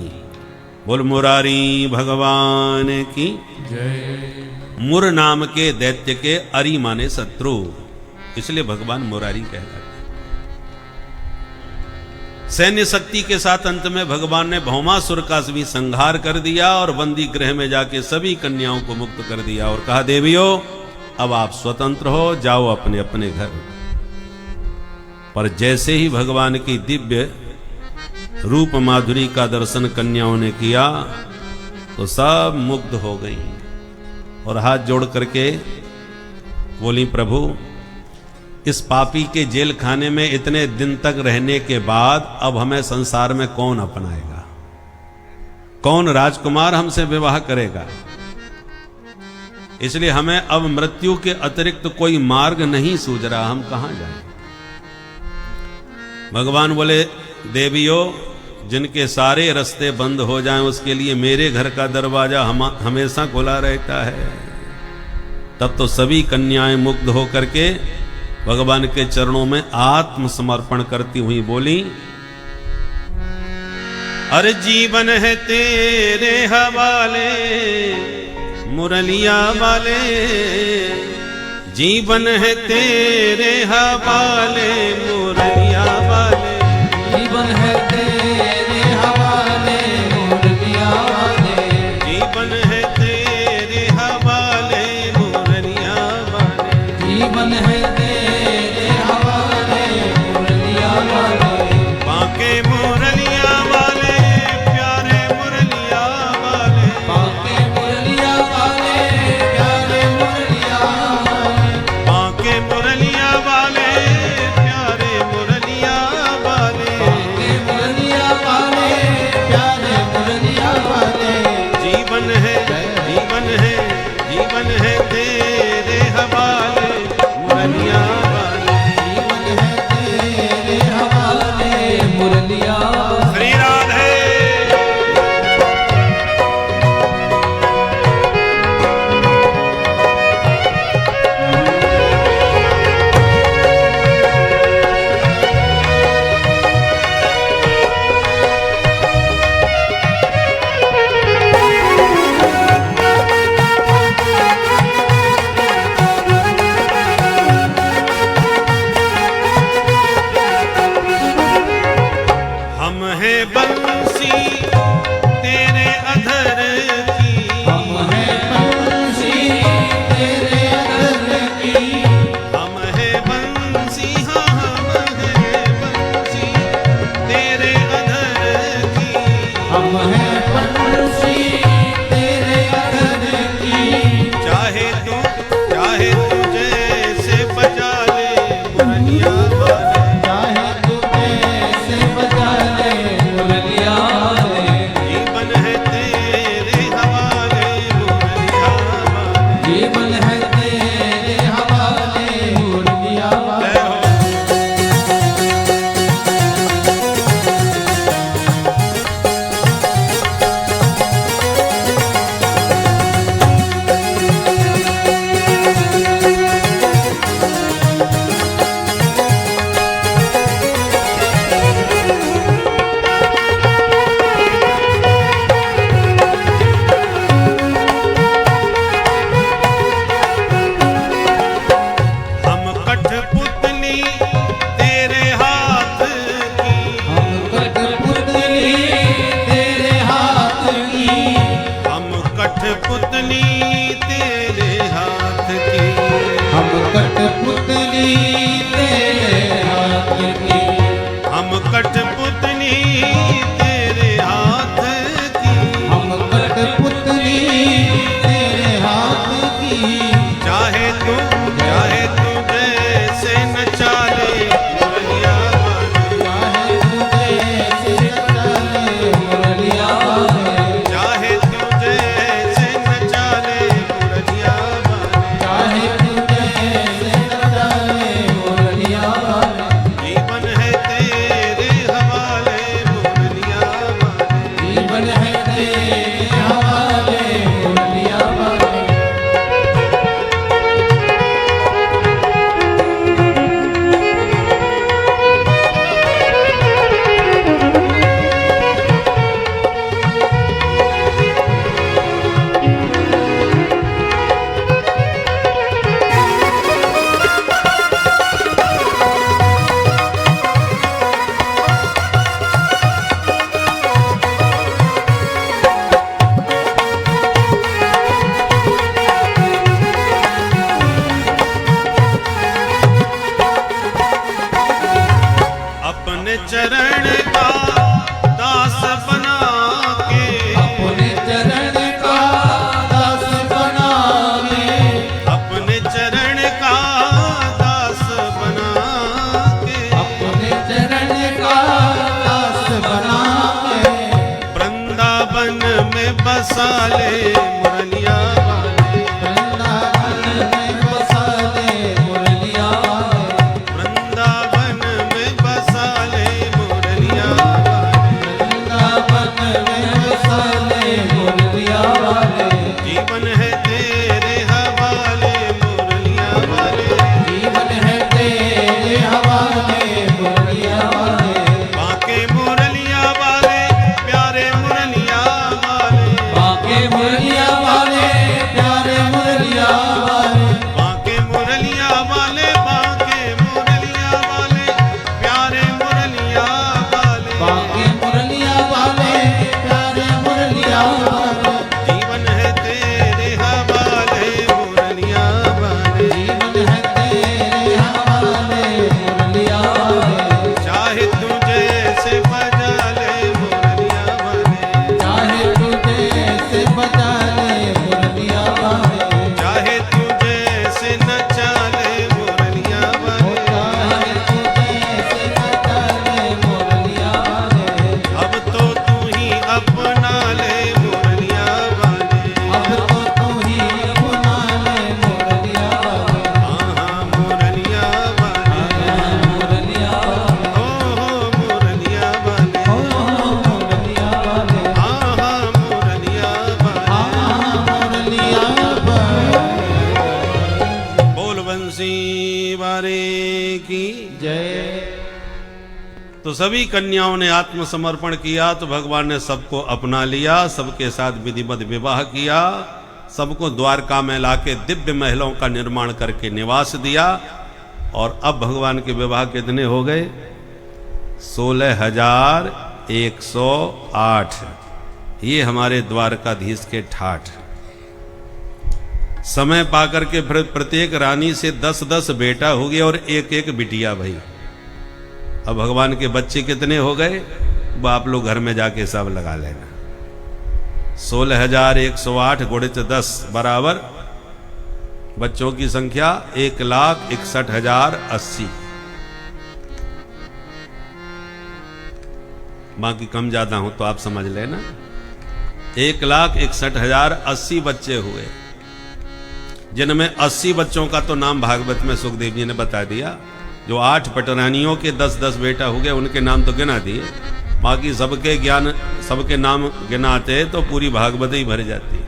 बोल मुरारी भगवान की जय। मुर नाम के दैत्य के अरि माने शत्रु, इसलिए भगवान मुरारी कहलाते। सैन्य शक्ति के साथ अंत में भगवान ने भौमासुर का भी संहार कर दिया और बंदी गृह में जाके सभी कन्याओं को मुक्त कर दिया और कहा, देवियों अब आप स्वतंत्र हो, जाओ अपने अपने घर। पर जैसे ही भगवान की दिव्य रूप माधुरी का दर्शन कन्याओं ने किया तो सब मुग्ध हो गई और हाथ जोड़ करके बोली, प्रभु इस पापी के जेल खाने में इतने दिन तक रहने के बाद अब हमें संसार में कौन अपनाएगा, कौन राजकुमार हमसे विवाह करेगा, इसलिए हमें अब मृत्यु के अतिरिक्त कोई मार्ग नहीं सूझ रहा, हम कहां जाएं। भगवान बोले, देवियों जिनके सारे रास्ते बंद हो जाएं उसके लिए मेरे घर का दरवाजा हमेशा खुला रहता है। तब तो सभी कन्याएं मुग्ध होकर के भगवान के चरणों में आत्मसमर्पण करती हुई बोली, अरे जीवन है तेरे हवाले मुरलिया वाले, जीवन है तेरे हवाले मुरलिया वाले, जीवन है तेरे हवाले मुरलिया वाले, जीवन है तेरे हवाले मुरलिया वाले, जीवन है तेरे हवाले मुरलिया वाले, बांके मुरलिया वाले प्यारे मुरलिया वाले, बांके मुरलिया वाले प्यारे मुरलिया वाले, बांके मुरलिया वाले प्यारे मुरलिया वाले, बांके मुरलिया वाले प्यारे मुरलिया वाले, जीवन है जीवन है जीवन है तेरे हवाले मुरलिया वाले। जीवन है तेरे हवाले मुरलिया वाले। श्री राधे। हम हैं बंसी तेरे अधर की, हम हैं बंसी तेरे अधर की, हम हैं बंसी, हाँ हम हैं बंसी तेरे अधर की, हम हैं बंसी तेरे अधर की, चाहे तू जैसे बजा ले मुरलिया वाले, चाहे तू कैसे बजा ले मुरलिया वाले, जीवन है तेरे हवाले मुरलिया वाले। जीवन है तेरे हवाले मुरलिया वाले। जय हो। हम कठपुतली तेरे हाथ की, हम कठपुतली तेरे हाथ की, हम कठपुतली तेरे हाथ की, हम कठपुतली तेरे हाथ की, हम कठपुतली तेरे हाथ की, हम कठपुतली तेरे हाथ की, चाहे तू जैसे नचा ले मुरलिया वाले, चाहे तू जैसे चले मुरलिया वाले, चाहे तू जैसे नचा ले मुरलिया वाले, चाहे तू जैसे चले मुरलिया वाले, जीवन है तेरे हवाले मुरलिया अपने चरण का दास बना के, अपने चरण का दास बना के, अपने चरण का दास बना के, अपने चरण का दास बना के, वृंदावन में बसा ले मुरलिया वाले, वृंदावन में बसा ले मुरलिया वाले, वृंदावन में बसा ले मुरलिया वाले, वृंदावन में बसा ले मुरलिया वाले, जीवन है तेरे हवाले मुरलिया वाले, जीवन है तेरे हवाले मुरलिया वाले, बाके मुरलिया वाले प्यारे मुरलिया वाले, बाके मुरलिया वाले प्यारे मुरलिया वाले, बाके मुरलिया वाले, बाके मुरलिया वाले प्यारे मुरलिया वाले, बाके मुरलिया वाले प्यारे मुरलिया वाले, जीवन है तेरे हवाले मुरलिया वाले, जीवन है तेरे हवाले मुरलिया वाले, चाहे तुझे से बजा ले मुरलिया वाले, चाहे तुझे से बजा ले मुरलिया वाले, चाहे तुझे से नचा ले मुरलिया वाले, चाहे तुझे से बजा ले मुरलिया वाले, अब तो तू ही अपना ले मुरलिया वाले, अब तो तू ही अपना ले मुरलिया वाले, हाँ हाँ मुरलिया वाले, मुरलिया वाले, ओ मुरलिया वाले, ओ मुरलिया वाले, हाँ हाँ मुरलिया वाले, मुरलिया वाले। बोल बंसी वारे की। जय। तो सभी कन्याओं ने आत्मसमर्पण किया तो भगवान ने सबको अपना लिया, सबके साथ विधिवत विवाह किया, सबको द्वारका में लाके दिव्य महलों का निर्माण करके निवास दिया। और अब भगवान के विवाह कितने हो गए? 16,108। ये हमारे द्वारकाधीश के ठाठ। समय पाकर के फिर प्रत्येक रानी से 10-10 बेटा हो गए और एक एक बिटिया भाई। अब भगवान के बच्चे कितने हो गए वो आप लोग घर में जाके सब लगा लेना। 16,108 गुणित 10 बराबर बच्चों की संख्या 1,61,080। बाकी कम ज्यादा हो तो आप समझ लेना। 1,61,080 बच्चे हुए, जिनमें 80 बच्चों का तो नाम भागवत में सुखदेव जी ने बता दिया। जो 8 पटरानियों के 10-10 बेटा हो गए उनके नाम तो गिना दिए, बाकी सबके ज्ञान सबके नाम गिनाते तो पूरी भागवत ही भर जाती।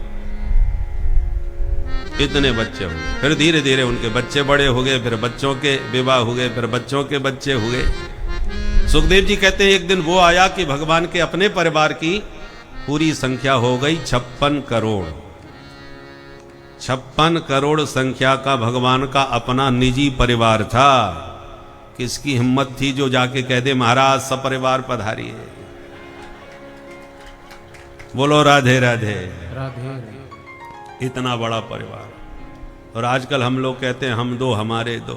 इतने बच्चे हो गए। फिर धीरे धीरे उनके बच्चे बड़े हो गए, फिर बच्चों के विवाह हो गए, फिर बच्चों के बच्चे हुए। सुखदेव जी कहते हैं एक दिन वो आया कि भगवान के अपने परिवार की पूरी संख्या हो गई 56 करोड़। 56 करोड़ संख्या का भगवान का अपना निजी परिवार था। किसकी हिम्मत थी जो जाके कह दे महाराज सपरिवार पधारिए। बोलो राधे राधे। राधे। इतना बड़ा परिवार। और आजकल हम लोग कहते हैं हम दो हमारे दो।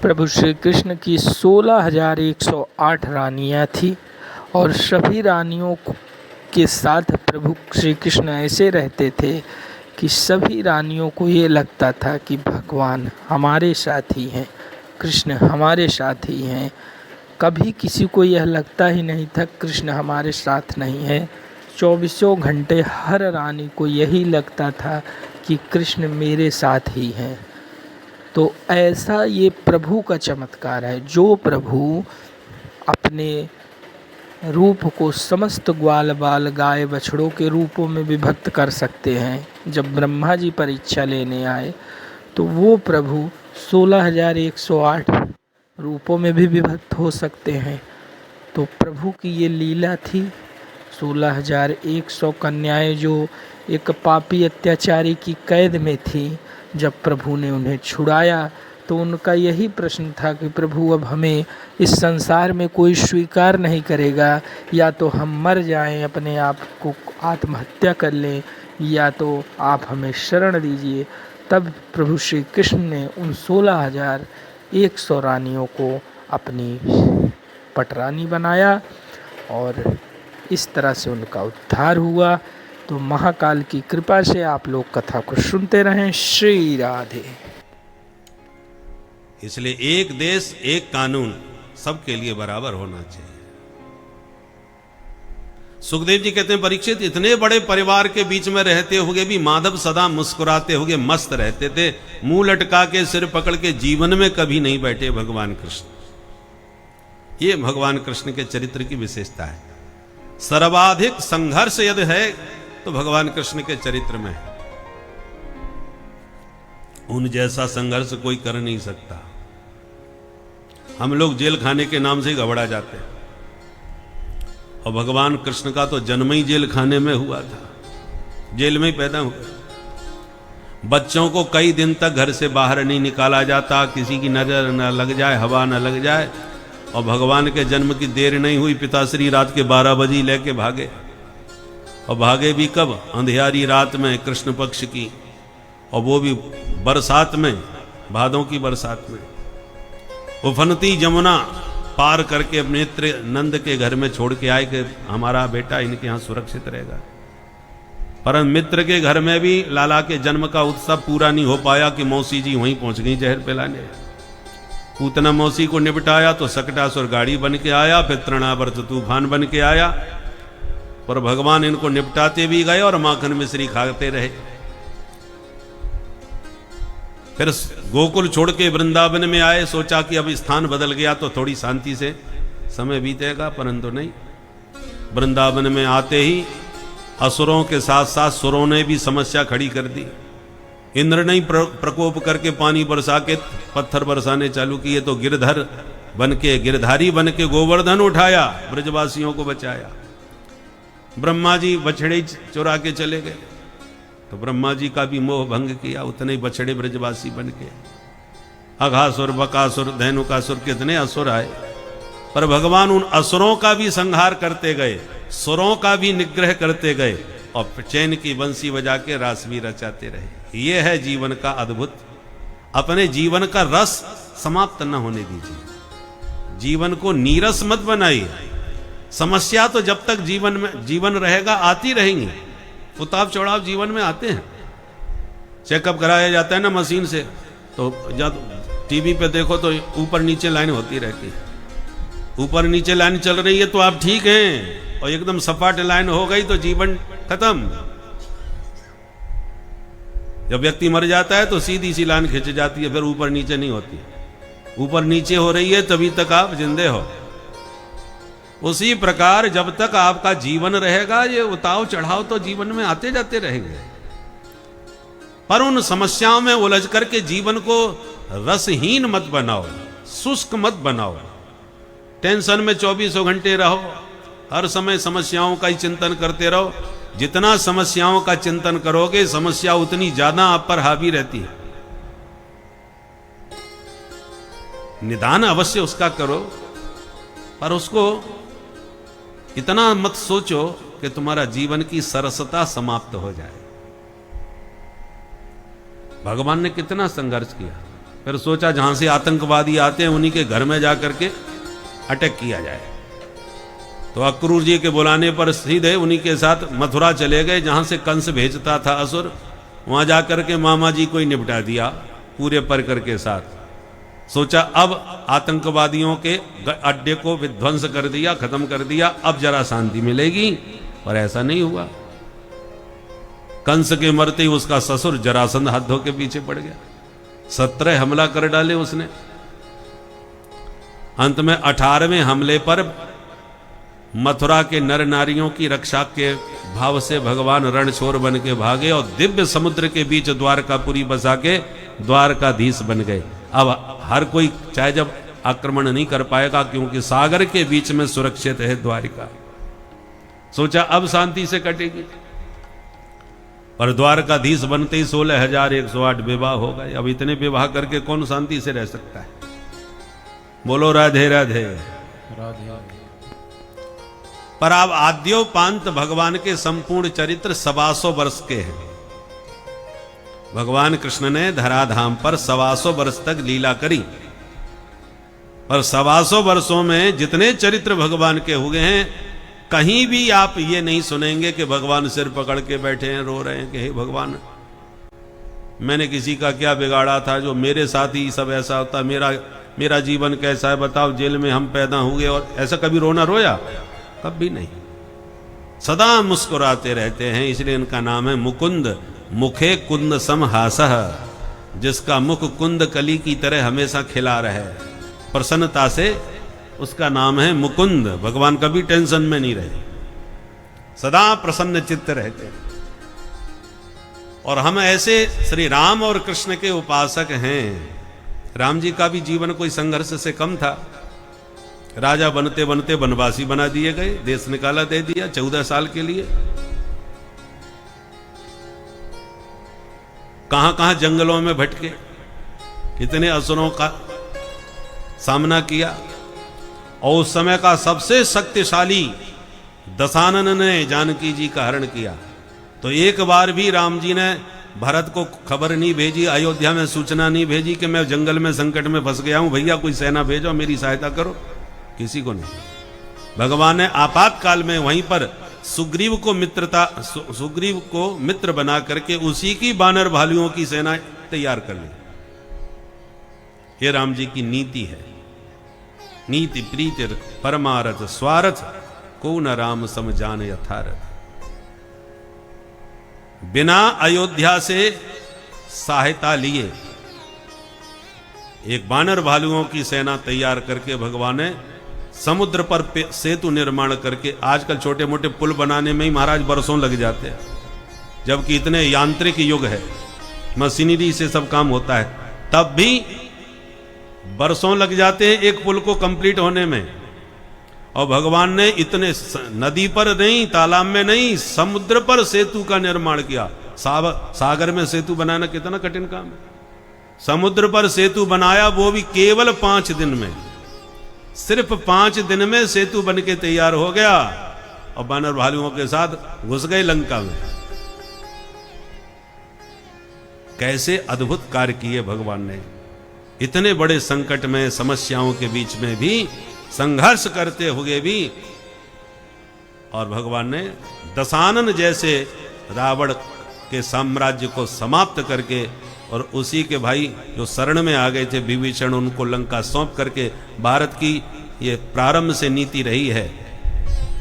प्रभु श्री कृष्ण की 16,108 रानियां थी और सभी रानियों के साथ प्रभु श्री कृष्ण ऐसे रहते थे कि सभी रानियों को ये लगता था कि भगवान हमारे साथ ही हैं, कृष्ण हमारे साथ ही हैं। कभी किसी को यह लगता ही नहीं था कृष्ण हमारे साथ नहीं है। 24 घंटे हर रानी को यही लगता था कि कृष्ण मेरे साथ ही हैं। तो ऐसा ये प्रभु का चमत्कार है, जो प्रभु अपने रूप को समस्त ग्वाल बाल गाय बछड़ों के रूपों में विभक्त कर सकते हैं। जब ब्रह्मा जी परीक्षा लेने आए तो वो प्रभु 16,108 रूपों में भी विभक्त हो सकते हैं। तो प्रभु की ये लीला थी। 16,100 कन्याएं जो एक पापी अत्याचारी की कैद में थी, जब प्रभु ने उन्हें छुड़ाया तो उनका यही प्रश्न था कि प्रभु अब हमें इस संसार में कोई स्वीकार नहीं करेगा, या तो हम मर जाएं, अपने आप को आत्महत्या कर लें, या तो आप हमें शरण दीजिए। तब प्रभु श्री कृष्ण ने उन 16,100 रानियों को अपनी पटरानी बनाया और इस तरह से उनका उद्धार हुआ। तो महाकाल की कृपा से आप लोग कथा को सुनते रहें। श्री राधे। इसलिए एक देश एक कानून सबके लिए बराबर होना चाहिए। सुखदेव जी कहते हैं, परीक्षित इतने बड़े परिवार के बीच में रहते हुए भी माधव सदा मुस्कुराते हुए मस्त रहते थे, मुंह लटका के सिर पकड़ के जीवन में कभी नहीं बैठे भगवान कृष्ण। ये भगवान कृष्ण के चरित्र की विशेषता है। सर्वाधिक संघर्ष यदि है तो भगवान कृष्ण के चरित्र में है। उन जैसा संघर्ष कोई कर नहीं सकता। हम लोग जेल खाने के नाम से ही घबरा जाते हैं, और भगवान कृष्ण का तो जन्म ही जेल खाने में हुआ था, जेल में ही पैदा हुआ। बच्चों को कई दिन तक घर से बाहर नहीं निकाला जाता, किसी की नजर न लग जाए, हवा न लग जाए। और भगवान के जन्म की देर नहीं हुई, पिताश्री रात के 12 बजे लेके भागे। और भागे भी कब? अंधियारी रात में, कृष्ण पक्ष की, और वो भी बरसात में, भादों की बरसात में। उफनती जमुना पार करके अपने मित्र नंद के घर में छोड़ के आए कि हमारा बेटा इनके यहाँ सुरक्षित रहेगा। परंतु मित्र के घर में भी लाला के जन्म का उत्सव पूरा नहीं हो पाया कि मौसी जी वहीं पहुंच गई जहर पिलाने। पूतना मौसी को निपटाया तो सकटासुर गाड़ी बन के आया, फिर तृणावर्त तूफान बन के आया। पर भगवान इनको निपटाते भी गए और माखन मिश्री खाते रहे। फिर गोकुल छोड़ के वृंदावन में आए, सोचा कि अब स्थान बदल गया तो थोड़ी शांति से समय बीतेगा, परंतु नहीं। वृंदावन में आते ही असुरों के साथ साथ सुरों ने भी समस्या खड़ी कर दी। इंद्र ने प्रकोप करके पानी बरसा के पत्थर बरसाने चालू किए, तो गिरधर बनके, गिरधारी बनके गोवर्धन उठाया, ब्रजवासियों को बचाया। ब्रह्मा जी बछड़े चुरा के चले गए, तो ब्रह्मा जी का भी मोह भंग किया, उतने ही बछड़े ब्रजवासी बन के। अघासुर, बकासुर, धेनुकासुर, कितने असुर आए, पर भगवान उन असुरों का भी संहार करते गए, सुरों का भी निग्रह करते गए, और चैन की बंसी बजा के रास भी रचाते रहे। ये है जीवन का अद्भुत। अपने जीवन का रस समाप्त न होने दीजिए, जीवन को नीरस मत बनाइए। समस्या तो जब तक जीवन रहेगा आती रहेंगी, उतार चढ़ाव जीवन में आते हैं। चेकअप कराया जाता है ना मशीन से, तो जब टीवी पे देखो तो ऊपर नीचे लाइन होती रहती है। ऊपर नीचे लाइन चल रही है तो आप ठीक हैं, और एकदम सपाट लाइन हो गई तो जीवन खत्म। जब व्यक्ति मर जाता है तो सीधी सी लाइन खिंच जाती है, फिर ऊपर नीचे नहीं होती। ऊपर नीचे हो रही है तभी तक आप जिंदे हो। उसी प्रकार जब तक आपका जीवन रहेगा, ये उताव चढ़ाव तो जीवन में आते जाते रहेंगे, पर उन समस्याओं में उलझ करके जीवन को रसहीन मत बनाओ, शुष्क मत बनाओ। टेंशन में 24 घंटे रहो, हर समय समस्याओं का ही चिंतन करते रहो। जितना समस्याओं का चिंतन करोगे, समस्या उतनी ज्यादा आप पर हावी रहती है। निदान अवश्य उसका करो, पर उसको इतना मत सोचो कि तुम्हारा जीवन की सरसता समाप्त हो जाए। भगवान ने कितना संघर्ष किया, फिर सोचा जहां से आतंकवादी आते हैं उन्हीं के घर में जाकर के अटैक किया जाए। तो अक्रूर जी के बुलाने पर सीधे उन्हीं के साथ मथुरा चले गए, जहां से कंस भेजता था असुर। वहां जाकर के मामा जी को ही निपटा दिया पूरे परिकर के साथ। सोचा अब आतंकवादियों के अड्डे को विध्वंस कर दिया, खत्म कर दिया, अब जरा शांति मिलेगी, पर ऐसा नहीं हुआ। कंस के मरते ही उसका ससुर जरासंध हाथ धो के पीछे पड़ गया, 17 हमला कर डाले उसने। अंत में 18वें हमले पर मथुरा के नर नारियों की रक्षा के भाव से भगवान रणछोर बन के भागे और दिव्य समुद्र के बीच द्वारकापुरी बसा के द्वारकाधीश बन गए। अब हर कोई चाहे जब आक्रमण नहीं कर पाएगा, क्योंकि सागर के बीच में सुरक्षित है द्वारिका। सोचा अब शांति से कटेगी, पर द्वारकाधीश बनते ही 16,108 विवाह हो गए। अब इतने विवाह करके कौन शांति से रह सकता है? बोलो राधे राधे राधे। पर अब आद्योपांत भगवान के संपूर्ण चरित्र 125 वर्ष के हैं। भगवान कृष्ण ने धराधाम पर 125 वर्ष तक लीला करी। पर 125 वर्षों में जितने चरित्र भगवान के हुए हैं, कहीं भी आप ये नहीं सुनेंगे कि भगवान सिर पकड़ के बैठे हैं, रो रहे हैं कि हे भगवान, मैंने किसी का क्या बिगाड़ा था जो मेरे साथ ही सब ऐसा होता, मेरा जीवन कैसा है बताओ, जेल में हम पैदा हुए और ऐसा कभी रोना रोया? कभी नहीं। सदा मुस्कुराते रहते हैं, इसलिए इनका नाम है मुकुंद। मुखे कुंद सम हासः, जिसका मुख कुंद कली की तरह हमेशा खिला रहे प्रसन्नता से, उसका नाम है मुकुंद। भगवान कभी टेंशन में नहीं रहे, सदा प्रसन्न चित्त रहते हैं। और हम ऐसे श्री राम और कृष्ण के उपासक हैं। राम जी का भी जीवन कोई संघर्ष से कम था। राजा बनते बनते वनवासी बना दिए गए, देश निकाला दे दिया 14 साल के लिए। कहां कहां जंगलों में भटके, कितने असुरों का सामना किया। और उस समय का सबसे शक्तिशाली दशानन ने जानकी जी का हरण किया। तो एक बार भी राम जी ने भरत को खबर नहीं भेजी, अयोध्या में सूचना नहीं भेजी कि मैं जंगल में संकट में फंस गया हूं, भैया कोई सेना भेजो मेरी सहायता करो, किसी को नहीं। भगवान ने आपातकाल में वहीं पर सुग्रीव को मित्र बना करके उसी की बानर भालुओं की सेना तैयार कर ली। ये राम जी की नीति है। नीति प्रीति परमारथ स्वार्थ, को न राम सम जान यथारथ। बिना अयोध्या से सहायता लिए एक बानर भालुओं की सेना तैयार करके भगवान ने समुद्र पर सेतु निर्माण करके, आजकल छोटे मोटे पुल बनाने में ही महाराज बरसों लग जाते हैं, जबकि इतने यांत्रिक युग है, मशीनरी से सब काम होता है, तब भी बरसों लग जाते हैं एक पुल को कंप्लीट होने में। और भगवान ने इतने नदी पर नहीं, तालाब में नहीं, समुद्र पर सेतु का निर्माण किया। सागर में सेतु बनाना कितना कठिन काम है। समुद्र पर सेतु बनाया, वो भी केवल 5 दिन में। सिर्फ 5 दिन में सेतु बन के तैयार हो गया और बानर भालुओं के साथ घुस गए लंका में। कैसे अद्भुत कार्य किए भगवान ने। इतने बड़े संकट में, समस्याओं के बीच में भी, संघर्ष करते हुए भी, और भगवान ने दशानन जैसे रावण के साम्राज्य को समाप्त करके, और उसी के भाई जो शरण में आ गए थे विभीषण, उनको लंका सौंप करके, भारत की ये प्रारंभ से नीति रही है,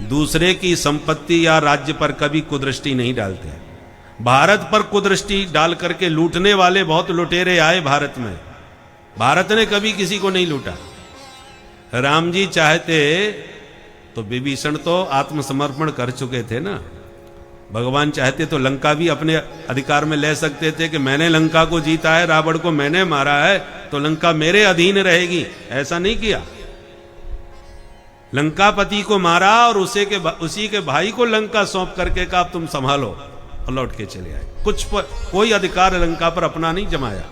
दूसरे की संपत्ति या राज्य पर कभी कुदृष्टि नहीं डालते। भारत पर कुदृष्टि डाल करके लूटने वाले बहुत लुटेरे आए भारत में, भारत ने कभी किसी को नहीं लूटा। राम जी चाहते तो विभीषण तो आत्मसमर्पण कर चुके थे ना, भगवान चाहते तो लंका भी अपने अधिकार में ले सकते थे कि मैंने लंका को जीता है, रावण को मैंने मारा है, तो लंका मेरे अधीन रहेगी। ऐसा नहीं किया। लंकापति को मारा और उसी के भाई को लंका सौंप करके कहा तुम संभालो, और लौट के चले आए। कोई अधिकार लंका पर अपना नहीं जमाया।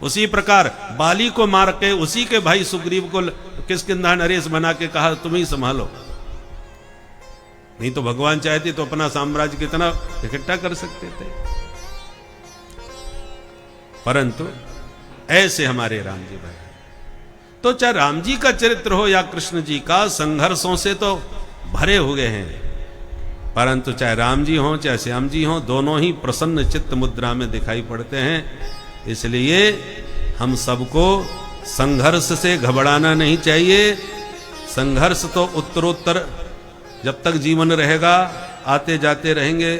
उसी प्रकार बाली को मार के उसी के भाई सुग्रीव को किष्किंधा नरेश बना के कहा तुम ही संभालो। नहीं तो भगवान चाहते तो अपना साम्राज्य कितना इकट्ठा कर सकते थे, परंतु ऐसे हमारे राम जी भाई। तो चाहे राम जी का चरित्र हो या कृष्ण जी का, संघर्षों से तो भरे हुए हैं, परंतु चाहे राम जी हो चाहे श्याम जी हो, दोनों ही प्रसन्न चित्त मुद्रा में दिखाई पड़ते हैं। इसलिए हम सबको संघर्ष से घबराना नहीं चाहिए। संघर्ष तो उत्तरोत्तर जब तक जीवन रहेगा आते जाते रहेंगे,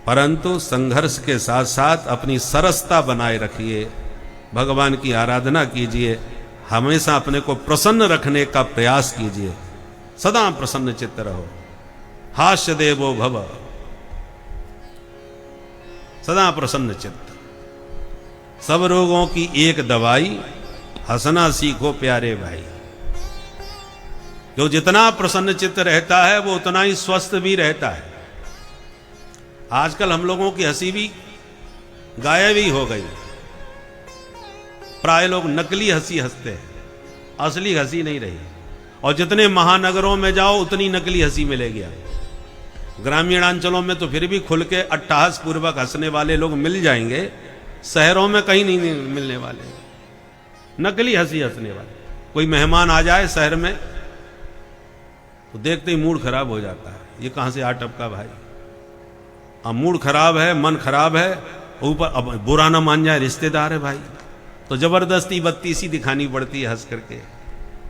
परंतु संघर्ष के साथ साथ अपनी सरसता बनाए रखिए, भगवान की आराधना कीजिए, हमेशा अपने को प्रसन्न रखने का प्रयास कीजिए, सदा प्रसन्न चित्त रहो। हास्य देवो भव, सदा प्रसन्न चित्त। सब रोगों की एक दवाई, हंसना सीखो प्यारे भाई। जो जितना प्रसन्न चित्त रहता है वो उतना ही स्वस्थ भी रहता है। आजकल हम लोगों की हंसी भी गायब ही हो गई। प्राय लोग नकली हंसी हंसते हैं, असली हंसी नहीं रही। और जितने महानगरों में जाओ उतनी नकली हंसी मिलेगी। ग्रामीणांचलों में तो फिर भी खुल के अट्टहास पूर्वक हंसने वाले लोग मिल जाएंगे, शहरों में कहीं नहीं मिलने वाले, नकली हंसी हंसने वाले। कोई मेहमान आ जाए शहर में तो देखते ही मूड खराब हो जाता है, ये कहां से आ टपका भाई। अब मूड खराब है, मन खराब है, ऊपर अब बुरा ना मान जाए रिश्तेदार है भाई, तो जबरदस्ती बत्तीसी दिखानी पड़ती है हंस करके।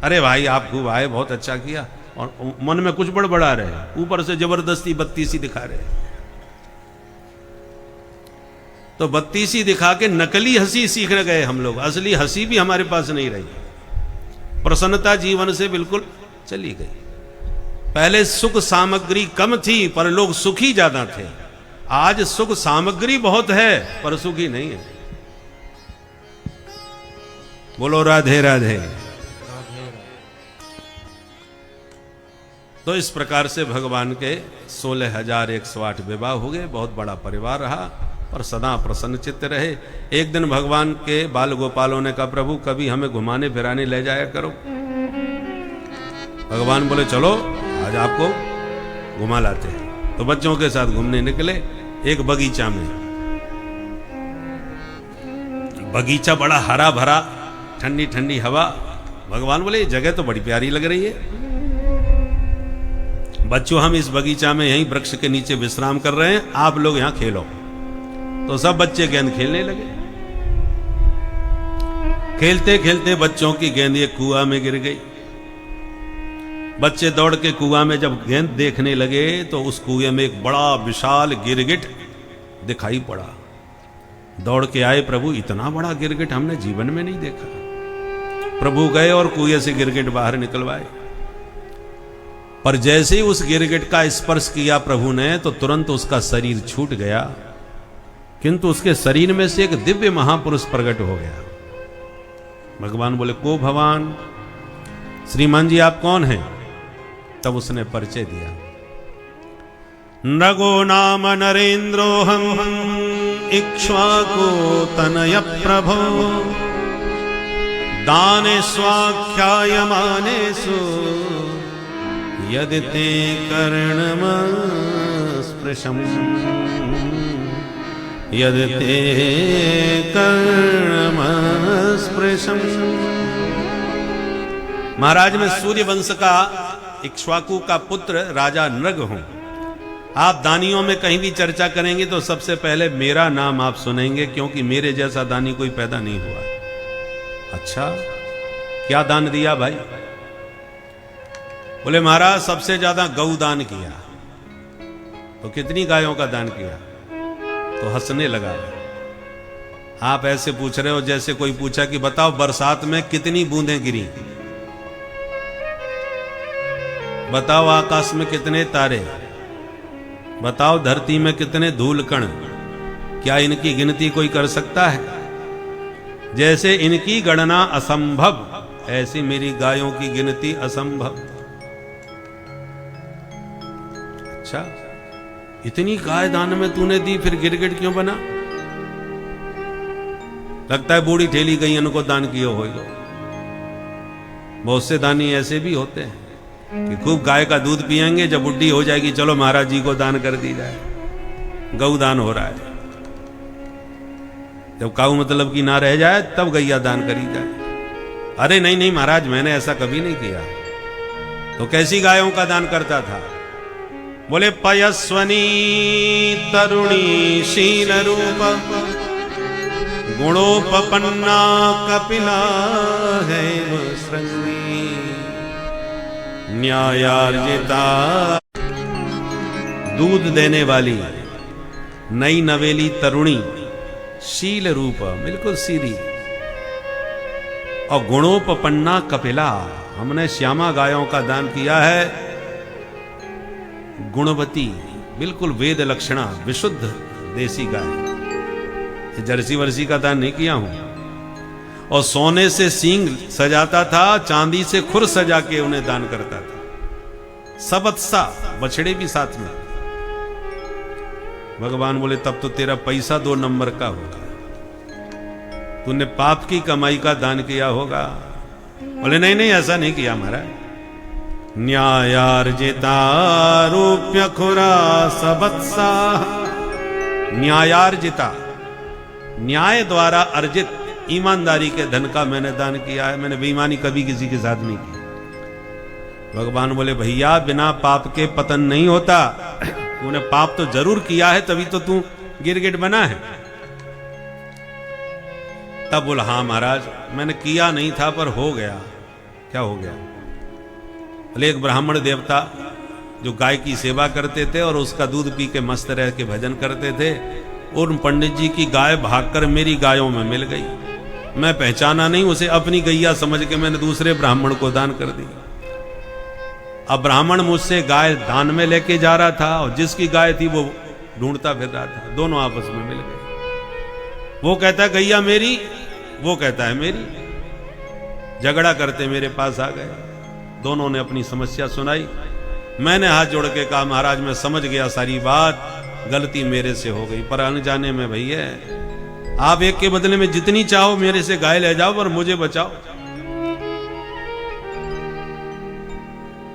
अरे भाई आप खूब आए, बहुत अच्छा किया, और मन में कुछ बड़बड़ा रहे, ऊपर से जबरदस्ती बत्तीसी दिखा रहे। तो बत्तीसी दिखा के नकली हंसी सीख गए हम लोग, असली हंसी भी हमारे पास नहीं रही, प्रसन्नता जीवन से बिल्कुल चली गई। पहले सुख सामग्री कम थी पर लोग सुखी ज्यादा थे, आज सुख सामग्री बहुत है पर सुखी नहीं है। बोलो राधे राधे। तो इस प्रकार से भगवान के 16,108 विवाह हो गए, बहुत बड़ा परिवार रहा और सदा प्रसन्न चित्त रहे। एक दिन भगवान के बाल गोपालों ने कहा, प्रभु कभी हमें घुमाने फिराने ले जाया करो। भगवान बोले चलो आज आपको घुमा लाते हैं। तो बच्चों के साथ घूमने निकले एक बगीचा में। बगीचा बड़ा हरा भरा, ठंडी ठंडी हवा। भगवान बोले ये जगह तो बड़ी प्यारी लग रही है, बच्चों हम इस बगीचा में यहीं वृक्ष के नीचे विश्राम कर रहे हैं, आप लोग यहां खेलो। तो सब बच्चे गेंद खेलने लगे। खेलते खेलते बच्चों की गेंद एक कुआं में गिर गई। बच्चे दौड़ के कुआं में जब गेंद देखने लगे तो उस कुएं में एक बड़ा विशाल गिरगिट दिखाई पड़ा। दौड़ के आए, प्रभु इतना बड़ा गिरगिट हमने जीवन में नहीं देखा। प्रभु गए और कुएं से गिरगिट बाहर निकलवाए। पर जैसे ही उस गिरगिट का स्पर्श किया प्रभु ने तो तुरंत उसका शरीर छूट गया, किंतु उसके शरीर में से एक दिव्य महापुरुष प्रकट हो गया। भगवान बोले को भगवान, श्रीमान जी आप कौन हैं? तब उसने परिचय दिया, नगो नाम नरेंद्रो हम इक्ष्वाकु तनय प्रभो दाने स्वाख्यायमानेषु यदि ते कर्णम स्पृशम् यदि ते कर्णम स्पृशम्। महाराज मैं सूर्य वंश का इक्ष्वाकु का पुत्र राजा नृग हूं। आप दानियों में कहीं भी चर्चा करेंगे तो सबसे पहले मेरा नाम आप सुनेंगे, क्योंकि मेरे जैसा दानी कोई पैदा नहीं हुआ। अच्छा क्या दान दिया भाई? बोले महाराज सबसे ज्यादा गौ दान किया। तो कितनी गायों का दान किया? तो हंसने लगा। आप ऐसे पूछ रहे हो जैसे कोई पूछा कि बताओ बरसात में कितनी बूंदें गिरी, बताओ आकाश में कितने तारे, बताओ धरती में कितने धूल कण, क्या इनकी गिनती कोई कर सकता है? जैसे इनकी गणना असंभव, ऐसी मेरी गायों की गिनती असंभव। अच्छा इतनी गाय दान में तूने दी, फिर गिरगिट क्यों बना? लगता है बूढ़ी ठेली गई इनको दान किए होगा। बहुत से दानी ऐसे भी होते हैं कि खूब गाय का दूध पिएंगे, जब बुढ़ी हो जाएगी चलो महाराज जी को दान कर दी जाए, गौ दान हो रहा है। जब काऊ मतलब की ना रह जाए तब गैया दान करी जाए। अरे नहीं नहीं महाराज मैंने ऐसा कभी नहीं किया। तो कैसी गायों का दान करता था? बोले पयस्वनी तरुणी शील रूप गुणोपपन्ना कपिला है श्रृंगी न्यायार्जिता। दूध देने वाली नई नवेली तरुणी, शील रूप बिल्कुल सीधी, और गुणोपपन्ना कपिला, हमने श्यामा गायों का दान किया है। गुणवती बिल्कुल वेद लक्षणा विशुद्ध देसी गाय, जर्सी वर्सी का दान नहीं किया हूं। और सोने से सींग सजाता था, चांदी से खुर सजा के उन्हें दान करता था। सबत्सा बछड़े भी साथ में। भगवान बोले तब तो तेरा पैसा 2 नंबर का होगा, तूने पाप की कमाई का दान किया होगा। बोले नहीं नहीं ऐसा नहीं किया महाराज। न्यायार्जिता रूप्य खुरा सबत्सा। न्यायार्जिता, न्याय द्वारा अर्जित ईमानदारी के धन का मैंने दान किया है, मैंने बेईमानी कभी किसी के साथ नहीं की। भगवान बोले भैया बिना पाप के पतन नहीं होता, तूने पाप तो जरूर किया है तभी तो तू गिरगिट बना है। तब बोला हाँ महाराज मैंने किया नहीं था पर हो गया। क्या हो गया? बोले एक ब्राह्मण देवता जो गाय की सेवा करते थे और उसका दूध पी के मस्त रह के भजन करते थे, और पंडित जी की गाय भागकर मेरी गायों में मिल गई। मैं पहचाना नहीं उसे, अपनी गैया समझ के मैंने दूसरे ब्राह्मण को दान कर दी। अब ब्राह्मण मुझसे गाय दान में लेके जा रहा था और जिसकी गाय थी वो ढूंढता फिर रहा था, दोनों आपस में मिल गए। वो कहता है गैया मेरी, वो कहता है मेरी, झगड़ा करते मेरे पास आ गए। दोनों ने अपनी समस्या सुनाई। मैंने हाथ जोड़ के कहा महाराज मैं समझ गया सारी बात, गलती मेरे से हो गई, पर अनजाने में भैया आप एक के बदले में जितनी चाहो मेरे से गाय ले जाओ पर मुझे बचाओ।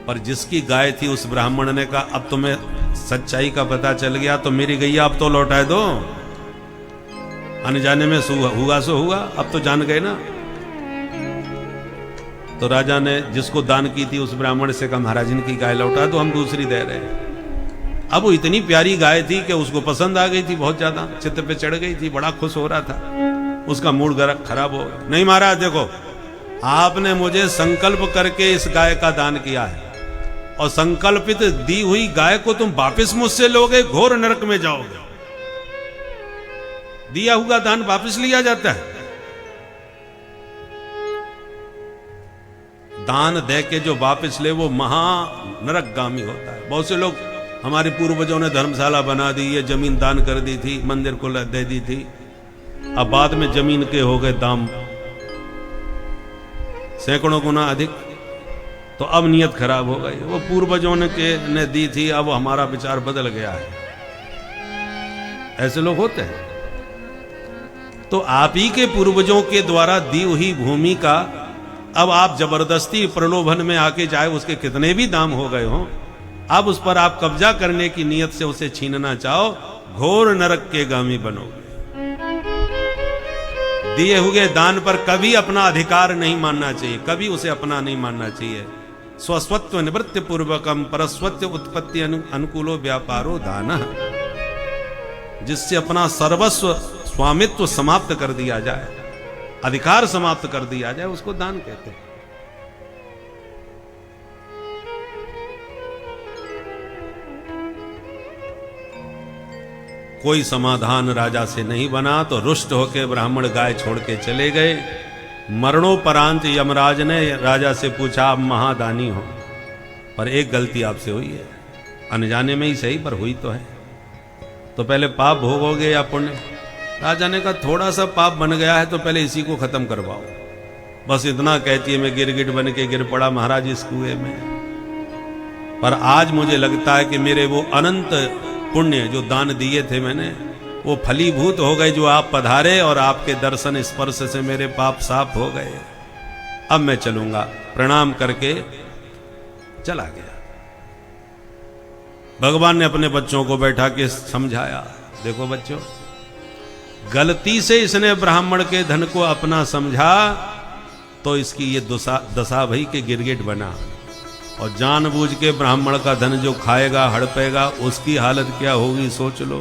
पर जिसकी गाय थी उस ब्राह्मण ने कहा अब तुम्हें सच्चाई का पता चल गया तो मेरी गैया अब तो लौटा दो, अनजाने में हुआ सो हुआ, अब तो जान गए ना। तो राजा ने जिसको दान की थी उस ब्राह्मण से कहा महाराज इनकी गाय लौटा दो, हम दूसरी दे रहे हैं। अब वो इतनी प्यारी गाय थी कि उसको पसंद आ गई थी, बहुत ज्यादा चित्त पे चढ़ गई थी, बड़ा खुश हो रहा था। उसका मूड खराब हो गया। नहीं महाराज देखो आपने मुझे संकल्प करके इस गाय का दान किया है और संकल्पित दी हुई गाय को तुम वापस मुझसे लोगे, घोर नरक में जाओगे। दिया हुआ दान वापस लिया जाता है? दान दे के जो वापस ले वो महा नरकगामी होता है। बहुत से लोग हमारे पूर्वजों ने धर्मशाला बना दी, ये जमीन दान कर दी थी, मंदिर को दे दी थी, अब बाद में जमीन के हो गए दाम सैकड़ों गुना अधिक, तो अब नियत खराब हो गई। वो पूर्वजों ने दी थी, अब हमारा विचार बदल गया है। ऐसे लोग होते हैं। तो आप ही के पूर्वजों के द्वारा दी हुई भूमि का अब आप जबरदस्ती प्रलोभन में आके, चाहे उसके कितने भी दाम हो गए हों, अब उस पर आप कब्जा करने की नियत से उसे छीनना चाहो, घोर नरक के गामी बनोगे। दिए हुए दान पर कभी अपना अधिकार नहीं मानना चाहिए, कभी उसे अपना नहीं मानना चाहिए। स्वस्वत्व निवृत्ति पूर्वकम परस्वत्व उत्पत्ति अनुकूलो व्यापारो दान, जिससे अपना सर्वस्व स्वामित्व समाप्त कर दिया जाए, अधिकार समाप्त कर दिया जाए, उसको दान कहते हैं। कोई समाधान राजा से नहीं बना तो रुष्ट होकर ब्राह्मण गाय छोड़ के चले गए। मरणोपरांत यमराज ने राजा से पूछा आप महादानी हो, पर एक गलती आपसे हुई है, अनजाने में ही सही पर हुई तो है, तो पहले पाप भोगोगे या पुण्य? राजा ने कहा थोड़ा सा पाप बन गया है तो पहले इसी को खत्म करवाओ। बस इतना कहती है मैं गिरगिट बन के गिर पड़ा महाराज इस कुएं में, पर आज मुझे लगता है कि मेरे वो अनंत पुण्य जो दान दिए थे मैंने, वो फलीभूत हो गए, जो आप पधारे और आपके दर्शन स्पर्श से मेरे पाप साफ हो गए। अब मैं चलूंगा। प्रणाम करके चला गया। भगवान ने अपने बच्चों को बैठा के समझाया, देखो बच्चों, गलती से इसने ब्राह्मण के धन को अपना समझा तो इसकी ये दशा भई के गिरगिट बना, और जानबूझ के ब्राह्मण का धन जो खाएगा हड़पेगा उसकी हालत क्या होगी सोच लो।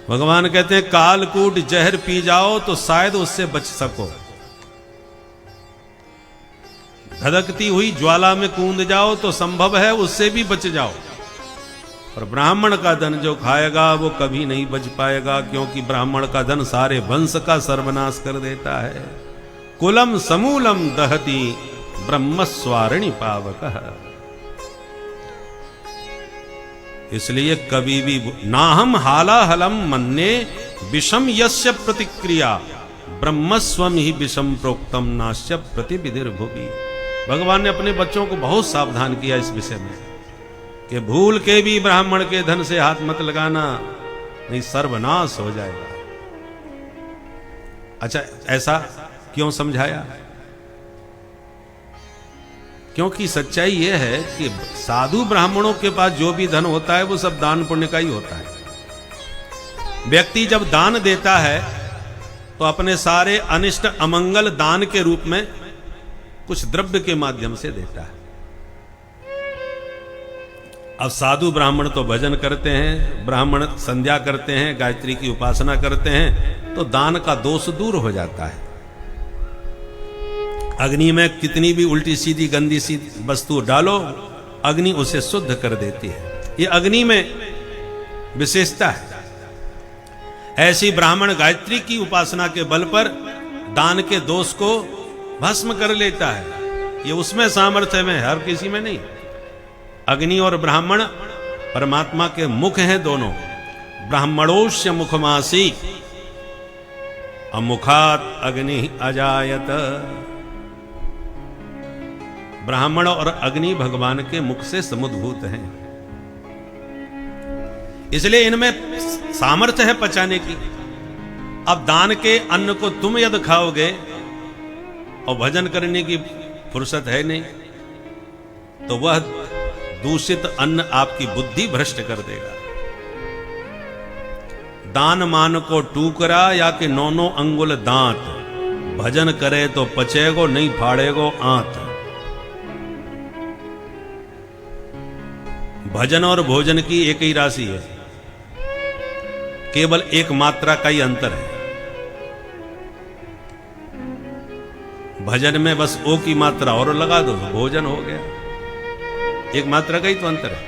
भगवान कहते हैं कालकूट जहर पी जाओ तो शायद उससे बच सको, धधकती हुई ज्वाला में कूद जाओ तो संभव है उससे भी बच जाओ, पर ब्राह्मण का धन जो खाएगा वो कभी नहीं बच पाएगा, क्योंकि ब्राह्मण का धन सारे वंश का सर्वनाश कर देता है। कुलम समूलम दहती ब्रह्मस्वारिणी पावकः। इसलिए कभी भी नाहम हालाहलम मन्ये विषम यस्य प्रतिक्रिया ब्रह्मस्वम ही विषम प्रोक्तम नाश्य प्रतिविधिर्भुवि। भगवान ने अपने बच्चों को बहुत सावधान किया इस विषय में कि भूल के भी ब्राह्मण के धन से हाथ मत लगाना, नहीं सर्वनाश हो जाएगा। अच्छा, ऐसा क्यों समझाया? क्योंकि सच्चाई यह है कि साधु ब्राह्मणों के पास जो भी धन होता है वो सब दान पुण्य का ही होता है। व्यक्ति जब दान देता है तो अपने सारे अनिष्ट अमंगल दान के रूप में कुछ द्रव्य के माध्यम से देता है। अब साधु ब्राह्मण तो भजन करते हैं, ब्राह्मण संध्या करते हैं, गायत्री की उपासना करते हैं, तो दान का दोष दूर हो जाता है। अग्नि में कितनी भी उल्टी सीधी गंदी सी वस्तु डालो, अग्नि उसे शुद्ध कर देती है। ये अग्नि में विशेषता है। ऐसी ब्राह्मण गायत्री की उपासना के बल पर दान के दोष को भस्म कर लेता है। ये उसमें सामर्थ्य में, हर किसी में नहीं। अग्नि और ब्राह्मण परमात्मा के मुख हैं दोनों। ब्राह्मणोस्य मुखमासी अमुखात अग्नि अजायत। ब्राह्मण और अग्नि भगवान के मुख से समुद्भूत हैं, इसलिए इनमें सामर्थ्य है पचाने की। अब दान के अन्न को तुम यदि खाओगे और भजन करने की फुर्सत है नहीं, तो वह दूषित अन्न आपकी बुद्धि भ्रष्ट कर देगा। दान मान को टूकरा या कि 9 अंगुल दांत, भजन करे तो पचेगो नहीं फाड़ेगो आंत। भजन और भोजन की एक ही राशि है, केवल एक मात्रा का ही अंतर है। भजन में बस ओ की मात्रा और लगा दो, भोजन हो गया। एक मात्रा का ही तो अंतर है।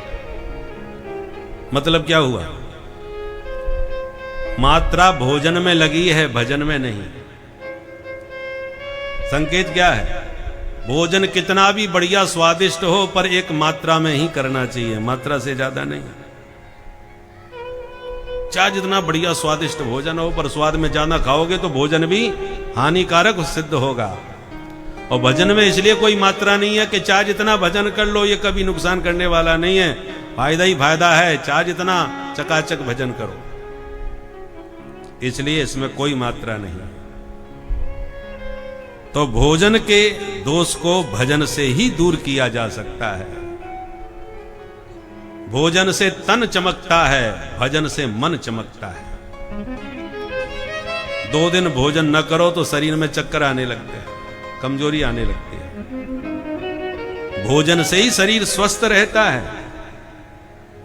मतलब क्या हुआ? मात्रा भोजन में लगी है, भजन में नहीं। संकेत क्या है? भोजन कितना भी बढ़िया स्वादिष्ट हो, पर एक मात्रा में ही करना चाहिए, मात्रा से ज्यादा नहीं। चाहे जितना बढ़िया स्वादिष्ट भोजन हो, पर स्वाद में ज्यादा खाओगे तो भोजन भी हानिकारक सिद्ध होगा। और भजन में इसलिए कोई मात्रा नहीं है कि चाहे जितना भजन कर लो, ये कभी नुकसान करने वाला नहीं है, फायदा ही फायदा है। चाहे जितना चकाचक भजन करो, इसलिए इसमें कोई मात्रा नहीं। तो भोजन के दोष को भजन से ही दूर किया जा सकता है। भोजन से तन चमकता है, भजन से मन चमकता है। 2 दिन भोजन न करो तो शरीर में चक्कर आने लगते हैं, कमजोरी आने लगती है। भोजन से ही शरीर स्वस्थ रहता है,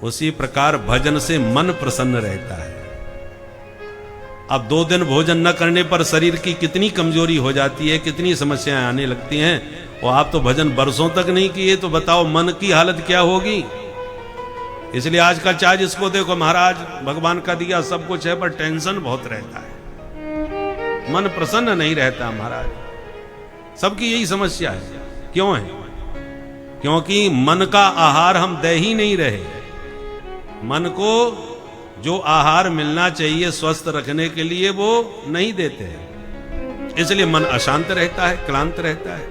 उसी प्रकार भजन से मन प्रसन्न रहता है। अब 2 दिन भोजन न करने पर शरीर की कितनी कमजोरी हो जाती है, कितनी समस्याएं आने लगती हैं। और आप तो भजन बरसों तक नहीं किए, तो बताओ मन की हालत क्या होगी। इसलिए आज का चार्ज जिसको देखो, महाराज भगवान का दिया सब कुछ है, पर टेंशन बहुत रहता है, मन प्रसन्न नहीं रहता महाराज। सबकी यही समस्या है। क्यों है? क्योंकि मन का आहार हम दे ही नहीं रहे। मन को जो आहार मिलना चाहिए स्वस्थ रखने के लिए, वो नहीं देते हैं। इसलिए मन अशांत रहता है, क्लांत रहता है।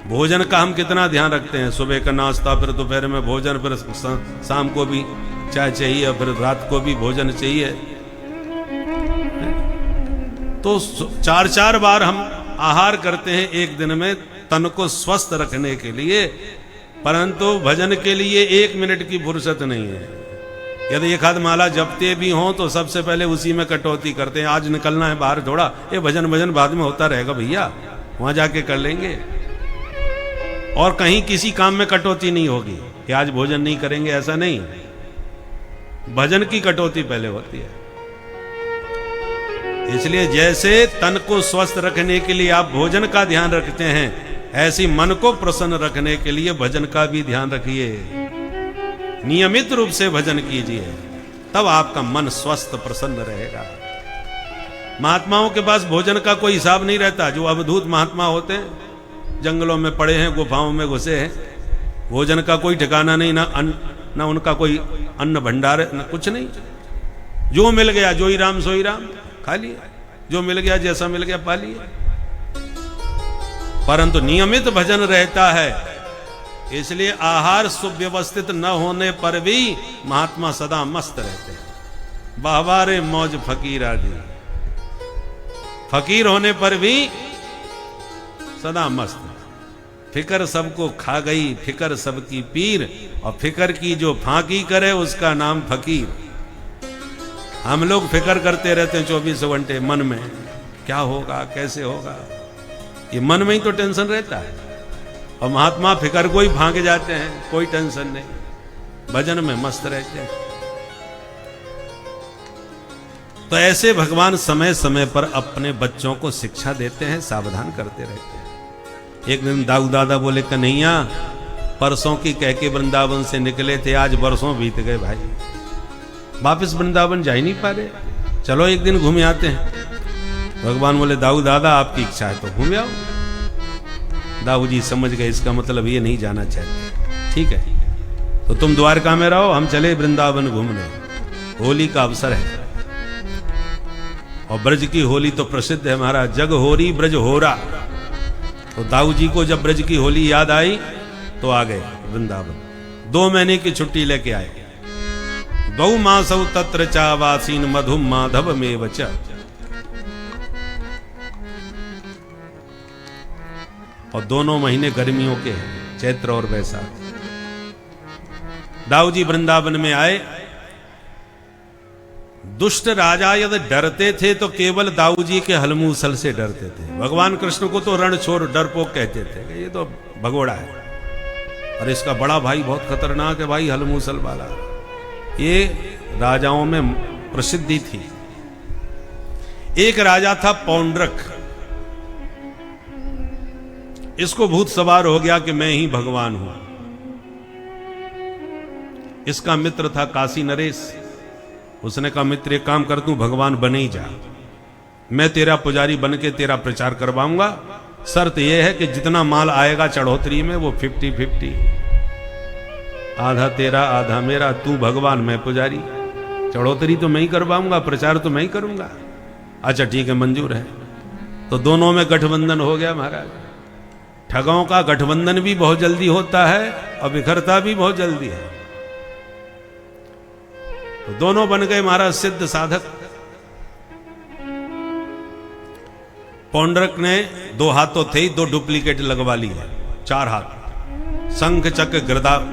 भोजन का हम कितना ध्यान रखते हैं। सुबह का नाश्ता, फिर दोपहर में भोजन, फिर शाम को भी चाय चाहिए, फिर रात को भी भोजन चाहिए। तो 4-4 बार हम आहार करते हैं एक दिन में, तन को स्वस्थ रखने के लिए। परंतु भजन के लिए 1 मिनट की फुर्सत नहीं है। यदि एक आध माला जपते भी हों तो सबसे पहले उसी में कटौती करते हैं। आज निकलना है बाहर थोड़ा, ये भजन बाद में होता रहेगा भैया, वहां जाके कर लेंगे। और कहीं किसी काम में कटौती नहीं होगी कि आज भोजन नहीं करेंगे, ऐसा नहीं। भजन की कटौती पहले होती है। इसलिए जैसे तन को स्वस्थ रखने के लिए आप भोजन का ध्यान रखते हैं, ऐसी मन को प्रसन्न रखने के लिए भजन का भी ध्यान रखिए। नियमित रूप से भजन कीजिए, तब आपका मन स्वस्थ प्रसन्न रहेगा। महात्माओं के पास भोजन का कोई हिसाब नहीं रहता। जो अवधूत महात्मा होते हैं, जंगलों में पड़े हैं, गुफाओं में घुसे हैं, भोजन का कोई ठिकाना नहीं, ना उनका कोई अन्न भंडार, न कुछ नहीं। जो मिल गया, जो ही राम सोई राम, खा लिए। जो मिल गया, जैसा मिल गया, पा लिए। परंतु नियमित भजन रहता है, इसलिए आहार सुव्यवस्थित न होने पर भी महात्मा सदा मस्त रहते हैं। बाहवारे मौज फकीर आदि, फकीर होने पर भी सदा मस्त। फिकर सबको खा गई, फिकर सबकी पीर, और फिकर की जो फांकी करे उसका नाम फकीर। हम लोग फिकर करते रहते हैं 24 घंटे मन में। क्या होगा, कैसे होगा, ये मन में ही तो टेंशन रहता है। और महात्मा फिकर को ही भाग जाते हैं, कोई टेंशन नहीं, भजन में मस्त रहते हैं। तो ऐसे भगवान समय समय पर अपने बच्चों को शिक्षा देते हैं, सावधान करते रहते हैं। एक दिन दाऊ दादा बोले, कन्हैया परसों की कह के वृंदावन से निकले थे, आज बरसों बीत गए भाई, वापस वृंदावन जा ही नहीं पा रहे, चलो एक दिन घूम आते हैं। भगवान बोले, दाऊ दादा आपकी इच्छा है तो घूम आओ। दाऊ जी समझ गए इसका मतलब ये नहीं जाना चाहते, ठीक है तो तुम द्वारका में रहो, हम चले वृंदावन घूमने, होली का अवसर है। और ब्रज की होली तो प्रसिद्ध है महाराज, जग होरी ब्रज होरा। तो दाऊ जी को जब ब्रज की होली याद आई तो आ गए वृंदावन, 2 महीने की छुट्टी लेके आए। 2 मासौ तत्र चावासीन मधुम माधव में वच। और दोनों महीने गर्मियों के हैं, चैत्र और वैशाख। दाऊ जी वृंदावन में आए। दुष्ट राजा यदि डरते थे तो केवल दाऊ जी के हलमूसल से डरते थे। भगवान कृष्ण को तो रणछोड़ डरपोक कहते थे कि ये तो भगोड़ा है, और इसका बड़ा भाई बहुत खतरनाक है भाई, हलमूसल वाला। ये राजाओं में प्रसिद्धि थी। एक राजा था पौंड्रक, इसको भूत सवार हो गया कि मैं ही भगवान हूं। इसका मित्र था काशी नरेश। उसने कहा, मित्र एक काम कर, तू भगवान बने ही जा, मैं तेरा पुजारी बन के तेरा प्रचार करवाऊंगा। शर्त यह है कि जितना माल आएगा चढ़ोतरी में वो 50-50, आधा तेरा आधा मेरा, तू भगवान मैं पुजारी, चढ़ोतरी तो मैं ही करवाऊंगा, प्रचार तो मैं ही करूंगा। अच्छा ठीक है, मंजूर है। तो दोनों में गठबंधन हो गया महाराज। ठगों का गठबंधन भी बहुत जल्दी होता है और बिखरता भी बहुत जल्दी है। तो दोनों बन गए महाराज सिद्ध साधक। पौंड्रक ने 2 हाथ तो थे ही, 2 डुप्लीकेट लगवा लिए, 4 हाथ, शंख चक्र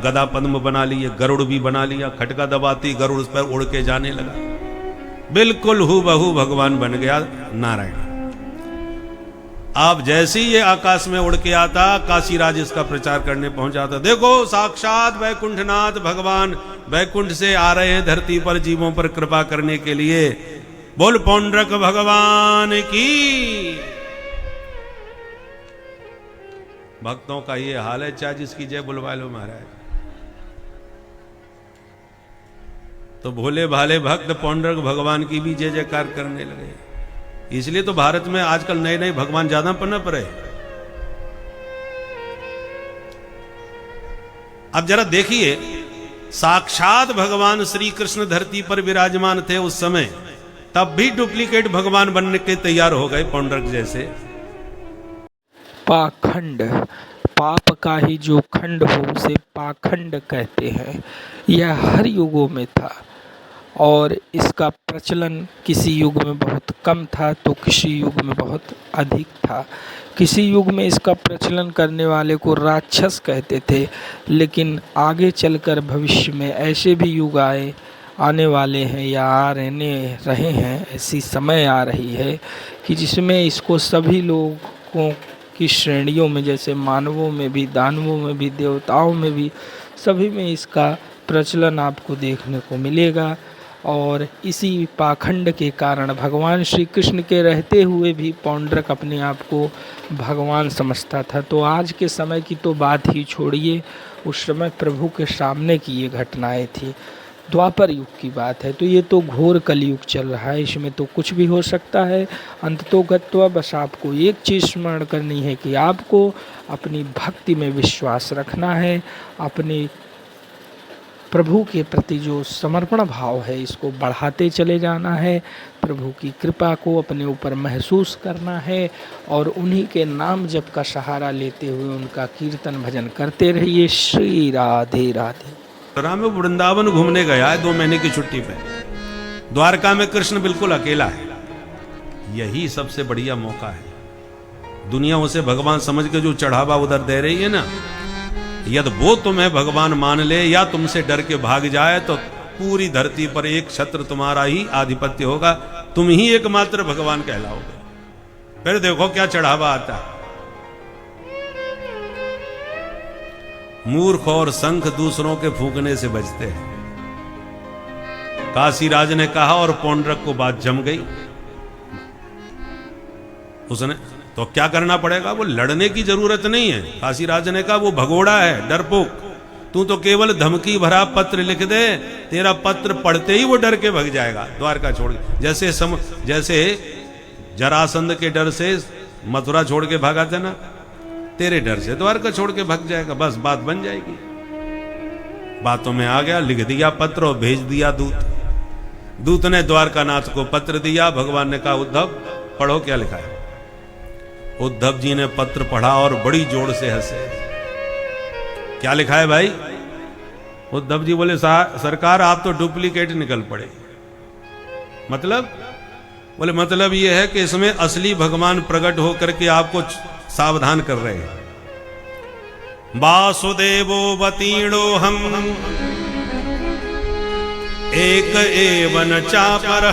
गदा पद्म बना लिए, गरुड़ भी बना लिया। खटका दबाती गरुड़ उस पर उड़ के जाने लगा, बिल्कुल हूबहू भगवान बन गया नारायण। आप जैसे ही ये आकाश में उड़ के आता, काशीराज इसका प्रचार करने पहुंच जाता, देखो साक्षात वैकुंठनाथ भगवान वैकुंठ से आ रहे हैं धरती पर जीवों पर कृपा करने के लिए, बोल पौंड्रक भगवान की। भक्तों का ये हाल है, चाहे जिसकी जय बुलवा लो महाराज। तो भोले भाले भक्त पौंड्रक भगवान की भी जय जयकार करने लगे। इसलिए तो भारत में आजकल नए नए भगवान ज्यादा पनप रहे। अब जरा देखिए, साक्षात भगवान श्री कृष्ण धरती पर विराजमान थे उस समय, तब भी डुप्लीकेट भगवान बनने के तैयार हो गए पौंड्रक जैसे। पाखंड, पाप का ही जो खंड हो उसे पाखंड कहते हैं। यह हर युगों में था और इसका प्रचलन किसी युग में बहुत कम था तो किसी युग में बहुत अधिक था। किसी युग में इसका प्रचलन करने वाले को राक्षस कहते थे, लेकिन आगे चलकर भविष्य में ऐसे भी युग आने वाले हैं या आ रहे हैं, ऐसी समय आ रही है कि जिसमें इसको सभी लोगों की श्रेणियों में, जैसे मानवों में भी, दानवों में भी, देवताओं में भी, सभी में इसका प्रचलन आपको देखने को मिलेगा। और इसी पाखंड के कारण भगवान श्री कृष्ण के रहते हुए भी पौंड्रक अपने आप को भगवान समझता था। तो आज के समय की तो बात ही छोड़िए, उस समय प्रभु के सामने की ये घटनाएं थी। द्वापर युग की बात है, तो ये तो घोर कलयुग चल रहा है, इसमें तो कुछ भी हो सकता है। अंततोगत्वा बस आपको एक चीज़ स्मरण करनी है कि आपको अपनी भक्ति में विश्वास रखना है, अपने प्रभु के प्रति जो समर्पण भाव है इसको बढ़ाते चले जाना है, प्रभु की कृपा को अपने ऊपर महसूस करना है और उन्हीं के नाम जप का सहारा लेते हुए उनका कीर्तन भजन करते रहिए। श्री राधे राधे। राम वृंदावन घूमने गया है 2 महीने की छुट्टी पे। द्वारका में कृष्ण बिल्कुल अकेला है। यही सबसे बढ़िया मौका है। दुनिया उसे भगवान समझ के जो चढ़ावा उधर दे रही है ना, यदि वो तुम्हें भगवान मान ले या तुमसे डर के भाग जाए तो पूरी धरती पर एक छत्र तुम्हारा ही आधिपत्य होगा, तुम ही एकमात्र भगवान कहलाओगे। फिर देखो क्या चढ़ावा आता है। मूर्ख और शंख दूसरों के फूंकने से बचते हैं। काशीराज ने कहा और पौंड्रक को बात जम गई। उसने तो क्या करना पड़ेगा, वो लड़ने की जरूरत नहीं है। काशीराज ने कहा वो भगोड़ा है, डरपोक, तू तो केवल धमकी भरा पत्र लिख दे, तेरा पत्र पढ़ते ही वो डर के भग जाएगा द्वारका छोड़ के। जैसे जरासंध के डर से मथुरा छोड़ के भागा था ना, तेरे डर से द्वारका छोड़ के भाग जाएगा। बस बात बन जाएगी। बातों में आ गया, लिख दिया पत्र और भेज दिया दूत। दूत ने द्वारकानाथ को पत्र दिया। भगवान ने कहा उद्धव पढ़ो क्या लिखा है। उद्धव जी ने पत्र पढ़ा और बड़ी जोर से हंसे। क्या लिखा है भाई? उद्धव जी बोले सरकार आप तो डुप्लीकेट निकल पड़े। मतलब? बोले मतलब यह है कि इसमें असली भगवान प्रकट होकर के आपको सावधान कर रहे हैं। वासुदेवो वतीर्णो हम एक एवन चापर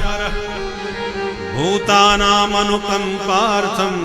भूतानाम अनुकंपार्थम